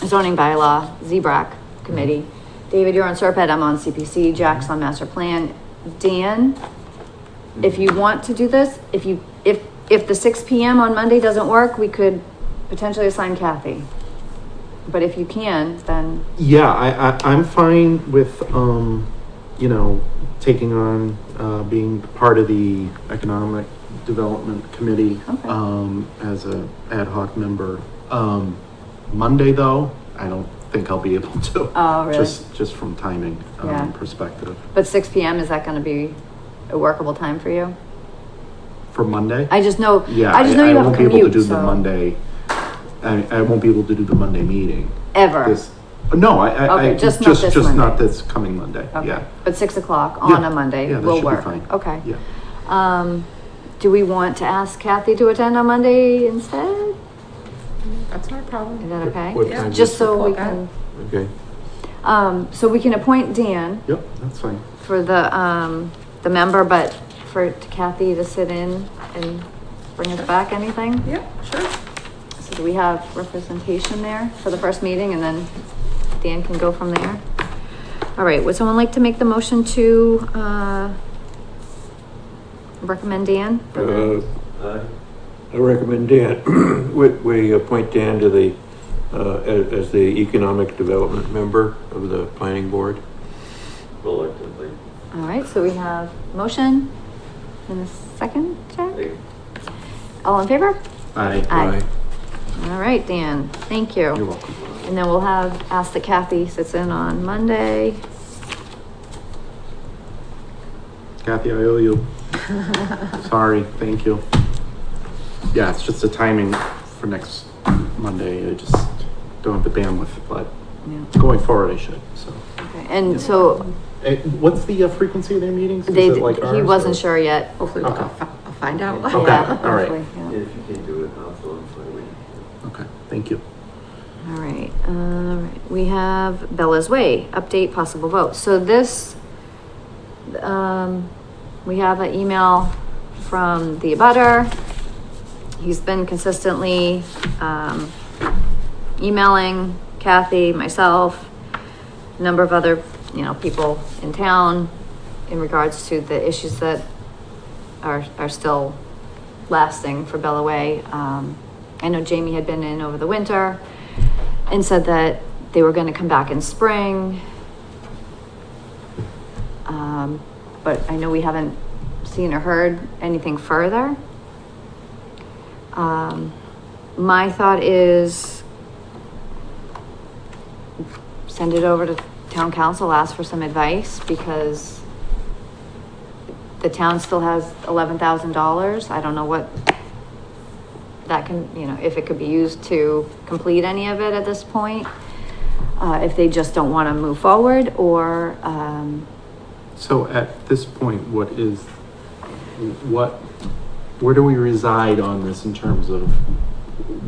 zoning bylaw, ZBRAC committee. David, you're on Serpent, I'm on CPC, Jack's on master plan. Dan, if you want to do this, if the 6 PM on Monday doesn't work, we could potentially assign Kathy. But if you can, then, Yeah, I'm fine with, you know, taking on, being part of the Economic Development Committee, Okay. as a ad hoc member. Monday though, I don't think I'll be able to. Oh, really? Just from timing, Yeah. perspective. but 6 PM, is that gonna be a workable time for you? For Monday? I just know, Yeah, I just know you have a won't be able to commute, do the so, Monday. I won't be able to do the Monday meeting. ever. This, no, Okay, just not this just not Monday. this coming Monday, Okay. yeah. But 6 o'clock Yeah. on a Monday Yeah, that will should be work. fine. Okay. Yeah. Do we want to ask Kathy to attend on Monday instead? That's not a problem. Is that okay? What time Just is so we Support that. can, Okay. so we can appoint Dan Yep, that's fine. for the member, but for Kathy to sit in and bring us back anything? Yeah, sure. So do we have representation there for the first meeting, and then Dan can go from there? All right, would someone like to make the motion to, recommend Dan? I recommend Dan, we appoint Dan to the, as the economic development member of the planning board. Reluctantly. All right, so we have motion and a second, Jack? All in favor? Aye. All right, Dan, thank you. You're welcome. And then we'll ask that Kathy sits in on Monday. Kathy, I owe you. Sorry, thank you. Yeah, it's just the timing for next Monday. I just don't have the bandwidth, but Yeah. going forward I should, so. Okay, and so What's the frequency of their meetings? Is they, it like he ours, wasn't or- sure yet. Hopefully Okay. I'll find out. Okay, Yeah, all right. hopefully, yeah. And if you can do it, I'll fill in for you. Okay, thank you. All right, we have Bella's Way, update possible vote. So this, we have an email from the abutter. He's been consistently, emailing Kathy, myself, a number of other, people in town in regards to the issues that are still lasting for Bella Way. I know Jamie had been in over the winter and said that they were going to come back in spring. But I know we haven't seen or heard anything further. My thought is send it over to town council, ask for some advice, because the town still has $11,000. I don't know what that can, if it could be used to complete any of it at this point. If they just don't want to move forward, or, So at this point, where do we reside on this in terms of,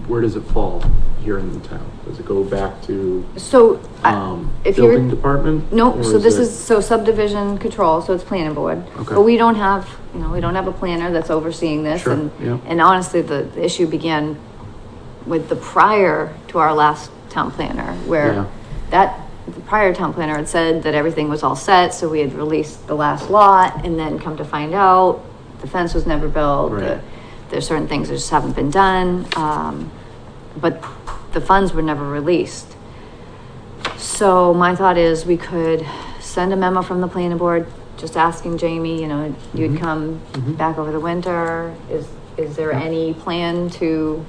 where does it fall here in the town? Does it go back to, so, if you're. building department? No, Or so this it- is, so subdivision control, so it's planning board. Okay. But we don't have, we don't have a planner that's overseeing this. Sure, And, yeah. and honestly, the issue began with the prior to our last town planner, Yeah. where the prior town planner had said that everything was all set, so we had released the last lot, and then come to find out, the fence was never built. Right. There's certain things that just haven't been done, but the funds were never released. So my thought is we could send a memo from the planning board, just asking Jamie, you'd Mhm. come Mhm. back over the winter. Is there any plan to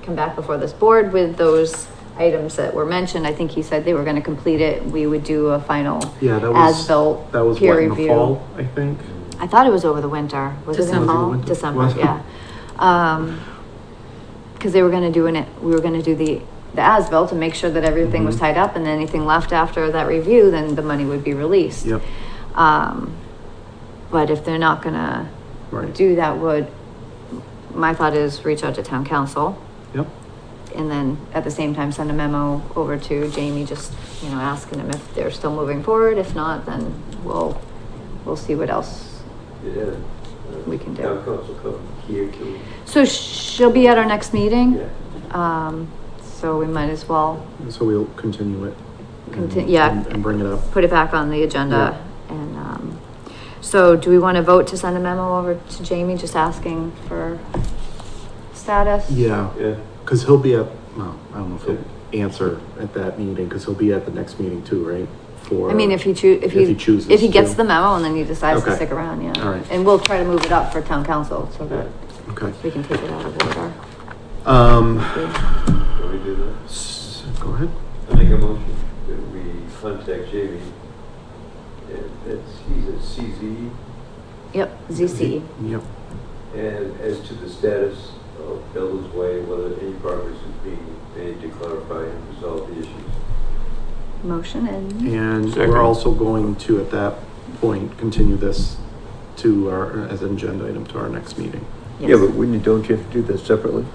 come back before this board with those items that were mentioned? I think he said they were gonna complete it. We would do a final Yeah, that was, as-built that was peer what, in the review. fall, I think? I thought it was over the winter. Was it in December. fall? Was it winter? December, Was it? yeah. Cause they were gonna do we were gonna do the as-built and make sure that everything was Mhm. tied up, and anything left after that review, then the money would be released. Yep, But if they're not gonna right. do that, my thought is reach out to town council. Yep, And then at the same time, send a memo over to Jamie, just, asking them if they're still moving forward. If not, then we'll see what else. Yeah. We can do. Town council come here to, So she'll be at our next meeting. yeah. So we might as well so we'll continue it. yeah, And bring it up. put it back on the agenda. And, so do we want to vote to send a memo over to Jamie, just asking for status? Yeah, Yeah. because he'll be at, well, I don't know if he'll answer at that meeting, because he'll be at the next meeting too, right? For. I mean, if he chooses if he gets to. the memo and then he decides to Okay. stick around, yeah. All right. And we'll try to move it up for town council so that Okay. we can take it out of order. Can we do that? Go ahead. I make a motion that we contact Jamie. And he's at CZ, Yep, ZC. Yep, and as to the status of Bella's Way, whether any progress is being made to clarify and resolve the issues. Motion and, and Second. we're also going to, at that point, continue this to as an agenda item to our next meeting. yes. Yeah, but don't you have to do that separately?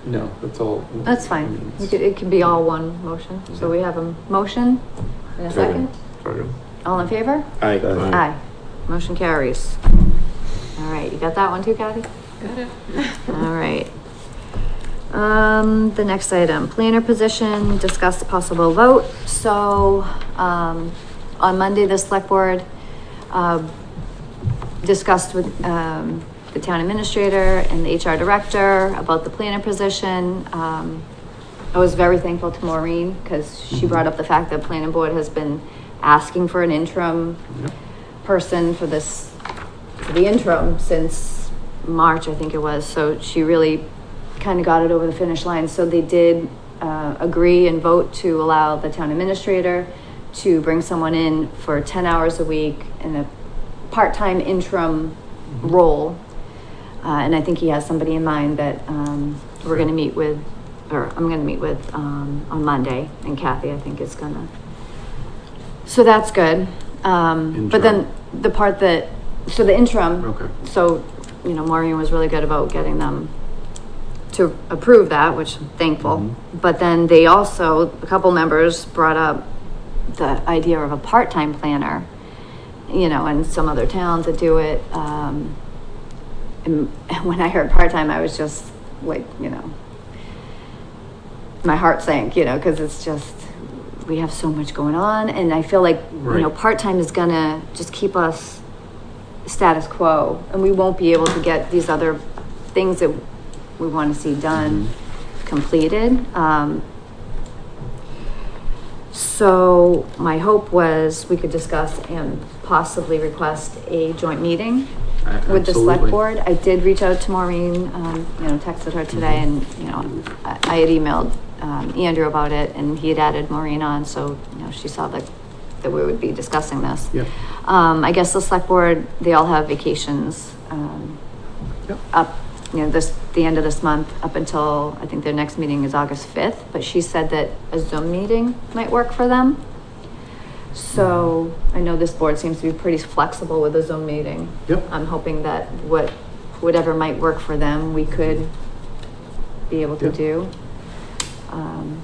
No, that's all. That's fine. It can be all one motion. So we have a motion and a second. Second. All in favor? Aye. Aye. Motion carries. All right, you got that one too, Kathy? Got it. All right. The next item, planner position, discuss possible vote. So, on Monday, the select board, discussed with, the town administrator and the HR director about the planner position. I was very thankful to Maureen because she brought up the fact that planning board has been asking for an interim Yep. person for the interim since March, I think it was. So she really kind of got it over the finish line. So they did agree and vote to allow the town administrator to bring someone in for 10 hours a week in a part-time interim role. And I think he has somebody in mind that we're going to meet with, or I'm going to meet with on Monday. And Kathy, I think, is gonna. So that's good. But then the part that, so the interim. Okay. So, Maureen was really good about getting them to approve that, which I'm thankful. Mhm. But then they also, a couple members brought up the idea of a part-time planner, and some other towns that do it. And when I heard part-time, I was just like, my heart sank, because it's just, we have so much going on. And I feel like, Right. part-time is gonna just keep us status quo, and we won't be able to get these other things that we want to see done completed. So my hope was we could discuss and possibly request a joint meeting with the select Absolutely. board. I did reach out to Maureen, texted her today, and, I had emailed Andrew about it, and he had added Maureen on, so, she saw that we would be discussing this. Yep. I guess the select board, they all have vacations, Yep. up, the end of this month, up until, I think their next meeting is August 5th, but she said that a Zoom meeting might work for them. So I know this board seems to be pretty flexible with a Zoom meeting. Yep. I'm hoping that whatever might work for them, we could be able to Yep. do.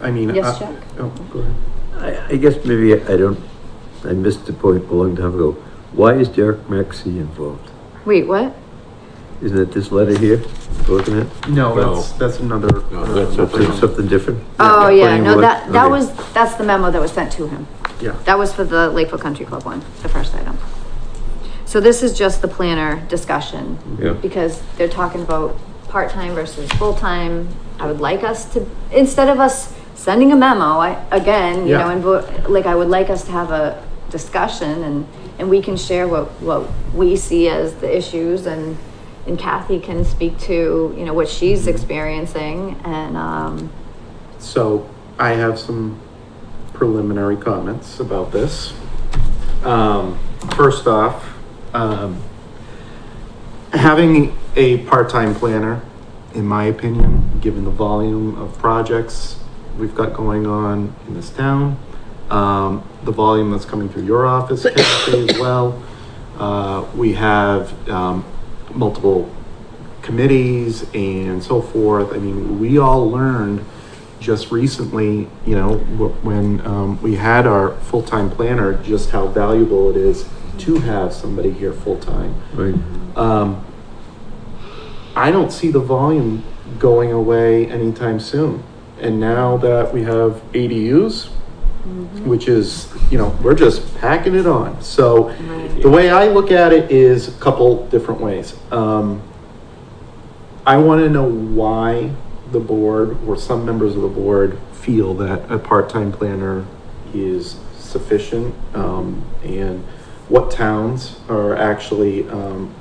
I mean. Yes, Jack? Oh, go ahead. I guess maybe I missed the point a long time ago. Why is Derek Maxey involved? Wait, what? Isn't it this letter here we're looking at? No, No. that's another. No, that's Something, something different? Oh, yeah, yeah, planning no, board. that's the memo that was sent to him. Yeah. That was for the Lakeville Country Club one, the first item. So this is just the planner discussion. Yeah. Because they're talking about part-time versus full-time. I would like us to, instead of us sending a memo, Yeah. I would like us to have a discussion and we can share what we see as the issues, and Kathy can speak to, what she's experiencing, and, So I have some preliminary comments about this. First off, having a part-time planner, in my opinion, given the volume of projects we've got going on in this town, the volume that's coming through your office, Kathy, as well. We have, multiple committees and so forth. I mean, we all learned just recently, you know, when, we had our full-time planner, just how valuable it is to have somebody here full-time. Right. I don't see the volume going away anytime soon. And now that we have ADUs, which is, you know, we're just packing it on. So the way I look at it is a couple different ways. I want to know why the board or some members of the board feel that a part-time planner is sufficient, and what towns are actually,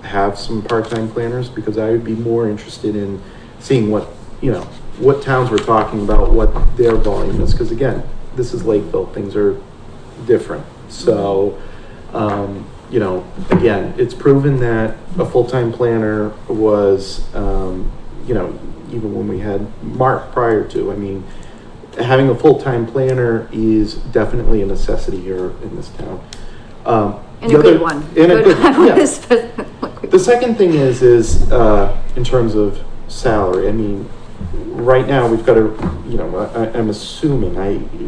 have some part-time planners, because I would be more interested in seeing what, you know, what towns we're talking about, what their volume is, because again, this is Lakeville, things are different. So, you know, again, it's proven that a full-time planner was, you know, even when we had Mark prior to, I mean, having a full-time planner is definitely a necessity here in this town. And a good one. And a good, yeah. Yeah. The second thing is, in terms of salary, I mean, right now we've got to, you know, I'm assuming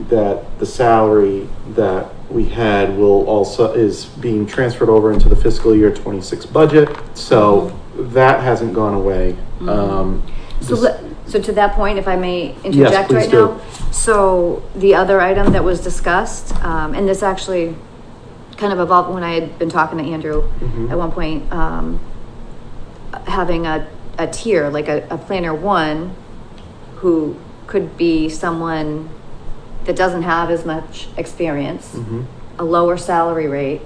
that the salary that we had will also, is being transferred over into the fiscal year 26 budget. So that hasn't gone away. So to that point, if I may Yes, interject please right do. now. So the other item that was discussed, and this actually kind of evolved when I had been talking to Andrew at one point, having a tier, like a planner one, who could be someone that doesn't have as much experience, a lower salary rate,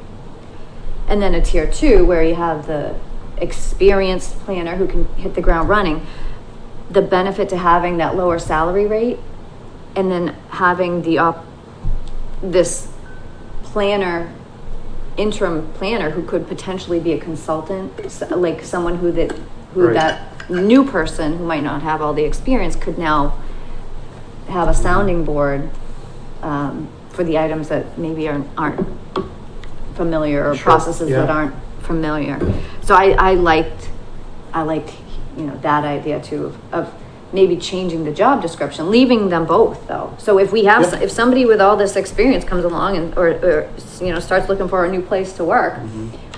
and then a tier two where you have the experienced planner who can hit the ground running. The benefit to having that lower salary rate and then having this planner, interim planner who could potentially be a consultant, like someone who Right. that new person who might not have all the experience could now have a sounding board for the items that maybe aren't familiar, or Sure, processes that yeah. aren't familiar. So I liked, you know, that idea too, of maybe changing the job description, leaving them both though. So if we have, Yep. if somebody with all this experience comes along and, or, you know, starts looking for a new place to work,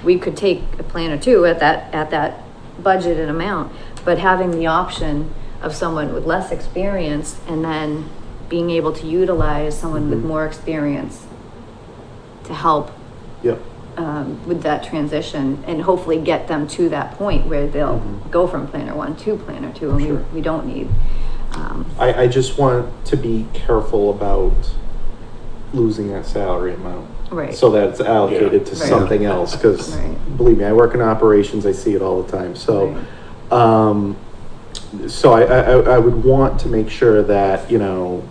we could take a plan or two at that budgeted amount, but having the option of someone with less experience and then being able to utilize someone with more experience to help Yep. with that transition and hopefully get them to that point where they'll go from planner one to planner two, and Sure. we don't need, I just want to be careful about losing that salary amount. right. So that it's allocated to Right. something else, because Right. believe me, I work in operations, I see it all the time, so. Right. So I would want to make sure that, you know,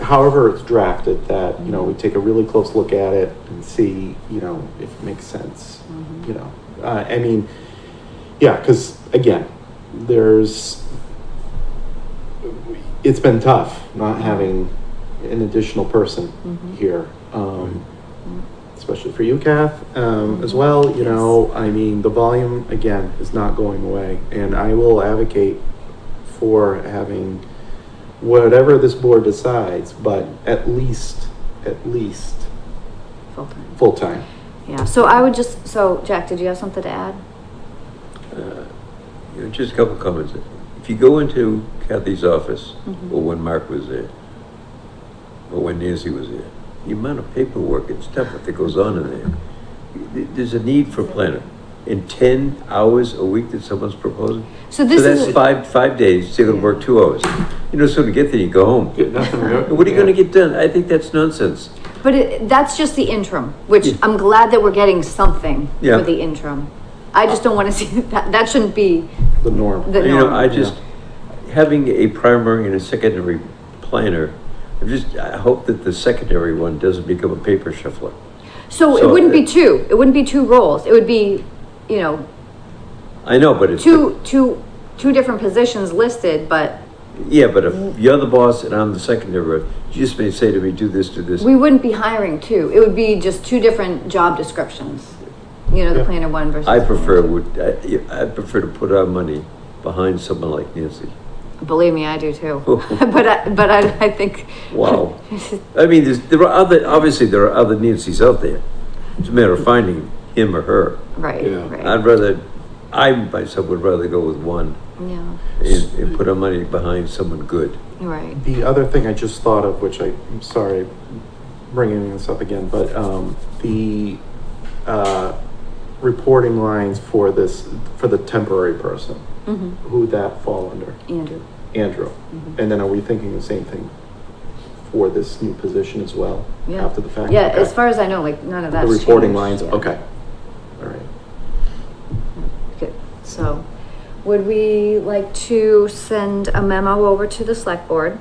however it's drafted, that, you know, we take a really close look at it and see, you know, if it makes sense, you know. I mean, yeah, because again, it's been tough not having an additional person here, especially for you, Kath, as well. You know, I mean, the volume again is not going away, and I will advocate for having whatever this board decides, but at least Full-time. full-time. Yeah, so I would just, so Jack, did you have something to add? You know, just a couple comments. If you go into Kathy's office, or when Mark was there, or when Nancy was there, the amount of paperwork and stuff that goes on in there, there's a need for a planner. In 10 hours a week that someone's proposing? So this that's is, five days, you're gonna work 2 hours. You know, so to get there, you go home. Get nothing. What are you gonna get done? I think that's nonsense. but that's just the interim, which Yeah. I'm glad that we're getting something Yeah. for the interim. I just don't want to see that shouldn't be The norm. the You know, norm. I just, having a primary and a secondary planner, I hope that the secondary one doesn't become a paper shuffler. So it So, wouldn't be two, it wouldn't be two roles, it would be you know, I know, but it's. two different positions listed, but Yeah, but if you're the boss and I'm the secondary, you just may say to me, do this, do this. we wouldn't be hiring two. It would be just two different job descriptions. You know, the Yeah. planner one versus. I prefer, planner I prefer to put our money behind someone like Nancy. two. Believe me, I do too. But I think. Wow. I mean, obviously there are other Nancy's out there. It's a matter of finding him or her. Right, Yeah. right. I myself would rather go with one Yeah, and put our money behind someone good. right. The other thing I just thought of, which I'm sorry, bringing this up again, but, the, reporting lines for the temporary person, Mm-hmm. who would that fall under? Andrew. Andrew. Mhm. And then are we thinking the same thing for this new position as well? Yeah. After the fact? Yeah, Okay. as far as I know, like, none of The that's reporting changed. lines, Yeah. okay. All right. Good. So, would we like to send a memo over to the select board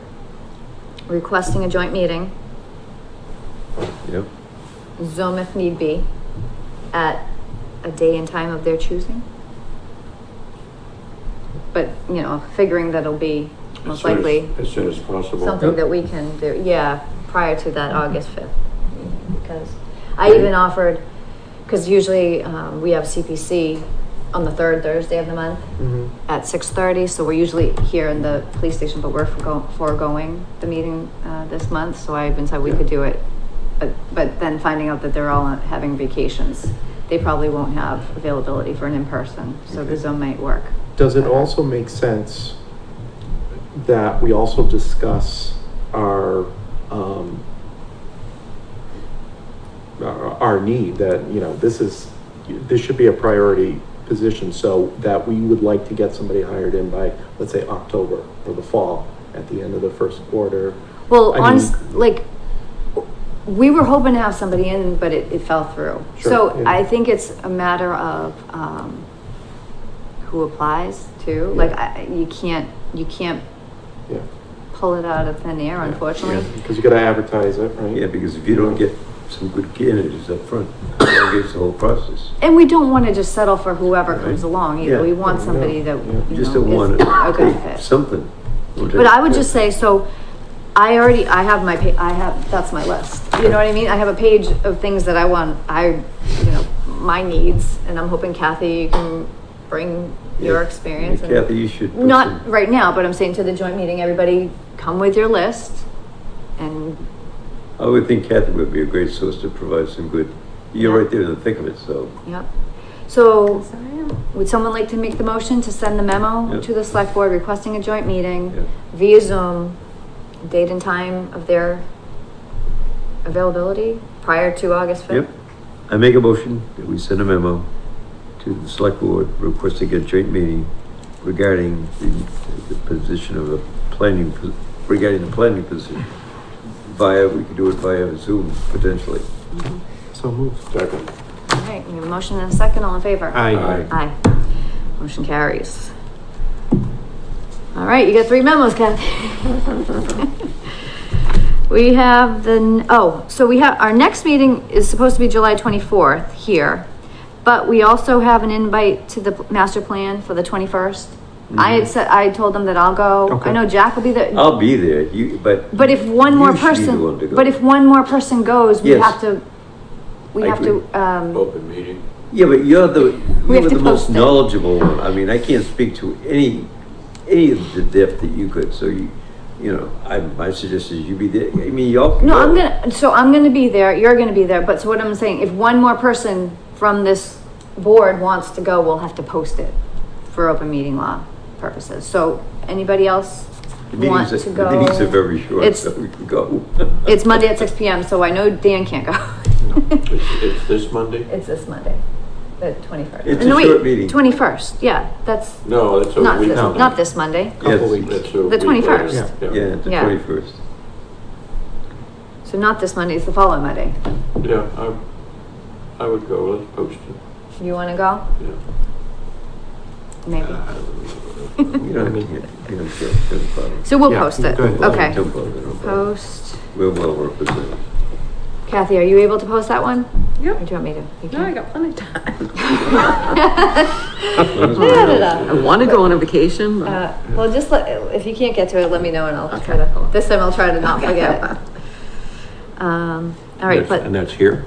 requesting a joint meeting, Yep. Zoom if need be, at a day and time of their choosing? But, you know, figuring that it'll be most likely As soon as possible. something that we can do, yeah, prior to that August 5th. Because I even offered, because usually we have CPC on the third Thursday of the month at 6:30, so we're usually here in the police station, but we're foregoing the meeting this month, so I even said we could do it. But then finding out that they're all having vacations, they probably won't have availability for an in-person, so the Zoom might work. Does it also make sense that we also discuss our need that, you know, this should be a priority position, so that we would like to get somebody hired in by, let's say, October or the fall, at the end of the first quarter? Well, I mean- like, we were hoping to have somebody in, but it fell through. Sure, So yeah. I think it's a matter of, who applies too. Yeah. Like, you can't Yeah. pull it out of thin air, unfortunately. Because you gotta advertise it, right? Yeah, because if you don't get some good candidates up front, it elongates the whole process. And we don't want to just settle for whoever comes Right. along either. Yeah. We want Yeah. somebody that, Yeah. You you just know, don't want is a good to fit. take something. But I would just say, so I have that's my list. You know what I mean? I have a page of things that I want, my needs, and I'm hoping Kathy, you can bring your experience. and- Kathy, you should. put Not some- right now, but I'm saying to the joint meeting, everybody come with your list and, I would think Kathy would be a great source to provide some good, you're Yeah. right there in the thick of it, so. yep. So, would someone like to make the motion to send the memo Yep. to the select board requesting a joint meeting Yeah. via Zoom, date and time of their availability prior to August 5th? Yep. I make a motion that we send a memo to the select board requesting a joint meeting regarding the position of the planning, regarding the planning position. We could do it via Zoom potentially. So moved. Second. All right, we have a motion and a second, all in favor? Aye. Aye. Motion carries. All right, you got 3 memos, Kathy. We have our next meeting is supposed to be July 24th here, but we also have an invite to the master plan for the 21st. I told them that I'll go. Okay. I know Jack will be there. I'll be there, But if one more You should be the one to person, go. but if one more person goes, we Yes. have to, I agree. Open meeting. yeah, but you're the to most post it. knowledgeable one. I mean, I can't speak to any of the depth that you could, so my suggestion is you be there. I mean, y'all can No, go. I'm gonna be there, you're gonna be there, but so what I'm saying, if one more person from this board wants to go, we'll have to post it for open meeting law purposes. So, anybody else The want meetings to are- go? The meetings are very short, It's- so we can go. It's Monday at 6 PM, so I know Dan can't go. It's this Monday? It's this Monday, the 21st. It's No, a wait, short meeting. 21st, yeah, that's No, that's a not week. this, from not now. this Monday. Yes. Couple weeks. That's a The week 21st. later. Yeah, the Yeah. 21st. So not this Monday, it's the following Monday. Yeah, I would go, let's post it, You wanna go? yeah. Maybe. You don't care. Doesn't bother. So we'll Yeah, post it, go ahead. okay. Don't bother, don't bother. Post. We're well represented. Kathy, are you able to post that one? Or Yep. do you want me to? You No, I can. got plenty of time. Da-da-da. I want to go on a vacation, but. Well, just if you can't get to it, let me know and I'll try Okay. to, this time I'll try to not forget. All right, And but, that's here?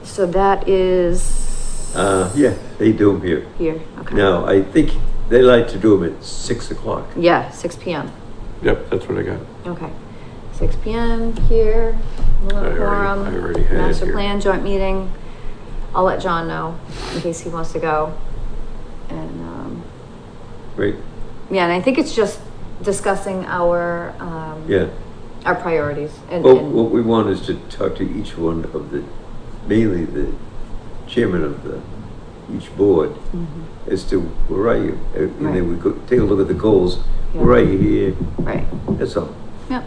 so that is Yeah, they do them here. here, okay. Now, I think they like to do them at 6 o'clock. Yeah, 6 PM. Yep, that's what I got. Okay. 6 PM here, I quorum, already had it master here. plan joint meeting. I'll let John know in case he wants to go. And, Right? yeah, and I think it's just discussing our, Yeah. our priorities and, Well, and, what we want is to talk to each one of the, mainly the chairman of each board, Mhm. as to where are you? And Right. then we go, take a look at the goals. Yeah. Where are you here? right, That's all. yep.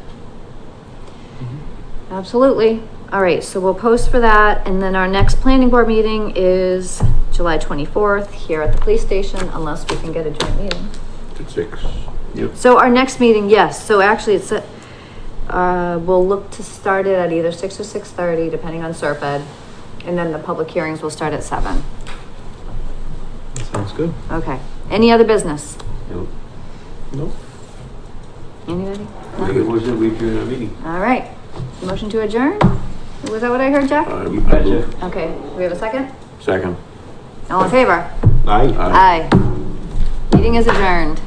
Absolutely. All right, so we'll post for that, and then our next planning board meeting is July 24th here at the police station, unless we can get a joint meeting. At 6. So our next meeting, yes, so actually it's, we'll look to start it at either 6 or 6:30, depending on Serped. And then the public hearings will start at 7. Sounds good. Okay. Any other business? No. Nope. Anybody? Make a motion that we adjourn our meeting. All right. Motion to adjourn? Was that what I heard, Jack? You betcha. Okay, we have a second? Second. All in favor? Aye. Aye. Meeting is adjourned.